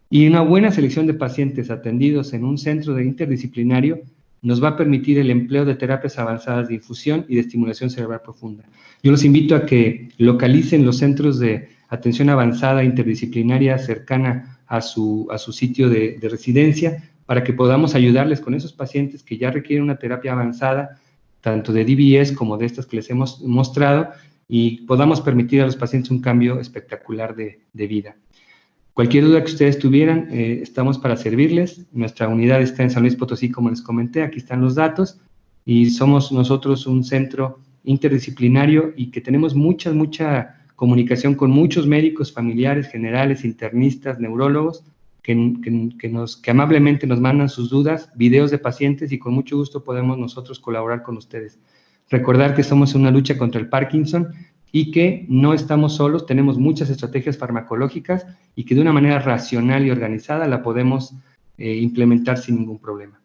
Y una buena selección de pacientes atendidos en un centro de interdisciplinario nos va a permitir el empleo de terapias avanzadas de infusión y de estimulación cerebral profunda. Yo los invito a que localicen los centros de atención avanzada interdisciplinaria cercana a su sitio de residencia para que podamos ayudarles con esos pacientes que ya requieren una terapia avanzada, tanto de DBS como de estas que les hemos mostrado, y podamos permitir a los pacientes un cambio espectacular de vida. Cualquier duda que ustedes tuvieran, estamos para servirles. Nuestra unidad está en San Luis Potosí, como les comenté, aquí están los datos, y somos nosotros un centro interdisciplinario y que tenemos mucha comunicación con muchos médicos, familiares, generales, internistas, neurólogos, que amablemente nos mandan sus dudas, videos de pacientes, y con mucho gusto podemos nosotros colaborar con ustedes. Recordar que somos en una lucha contra el Parkinson y que no estamos solos, tenemos muchas estrategias farmacológicas y que de una manera racional y organizada la podemos implementar sin ningún problema.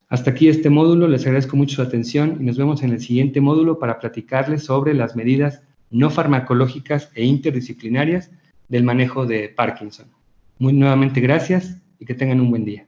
Hasta aquí este módulo, les agradezco mucho su atención y nos vemos en el siguiente módulo para platicarles sobre las medidas no farmacológicas e interdisciplinarias del manejo de Parkinson. Muy nuevamente gracias y que tengan un buen día.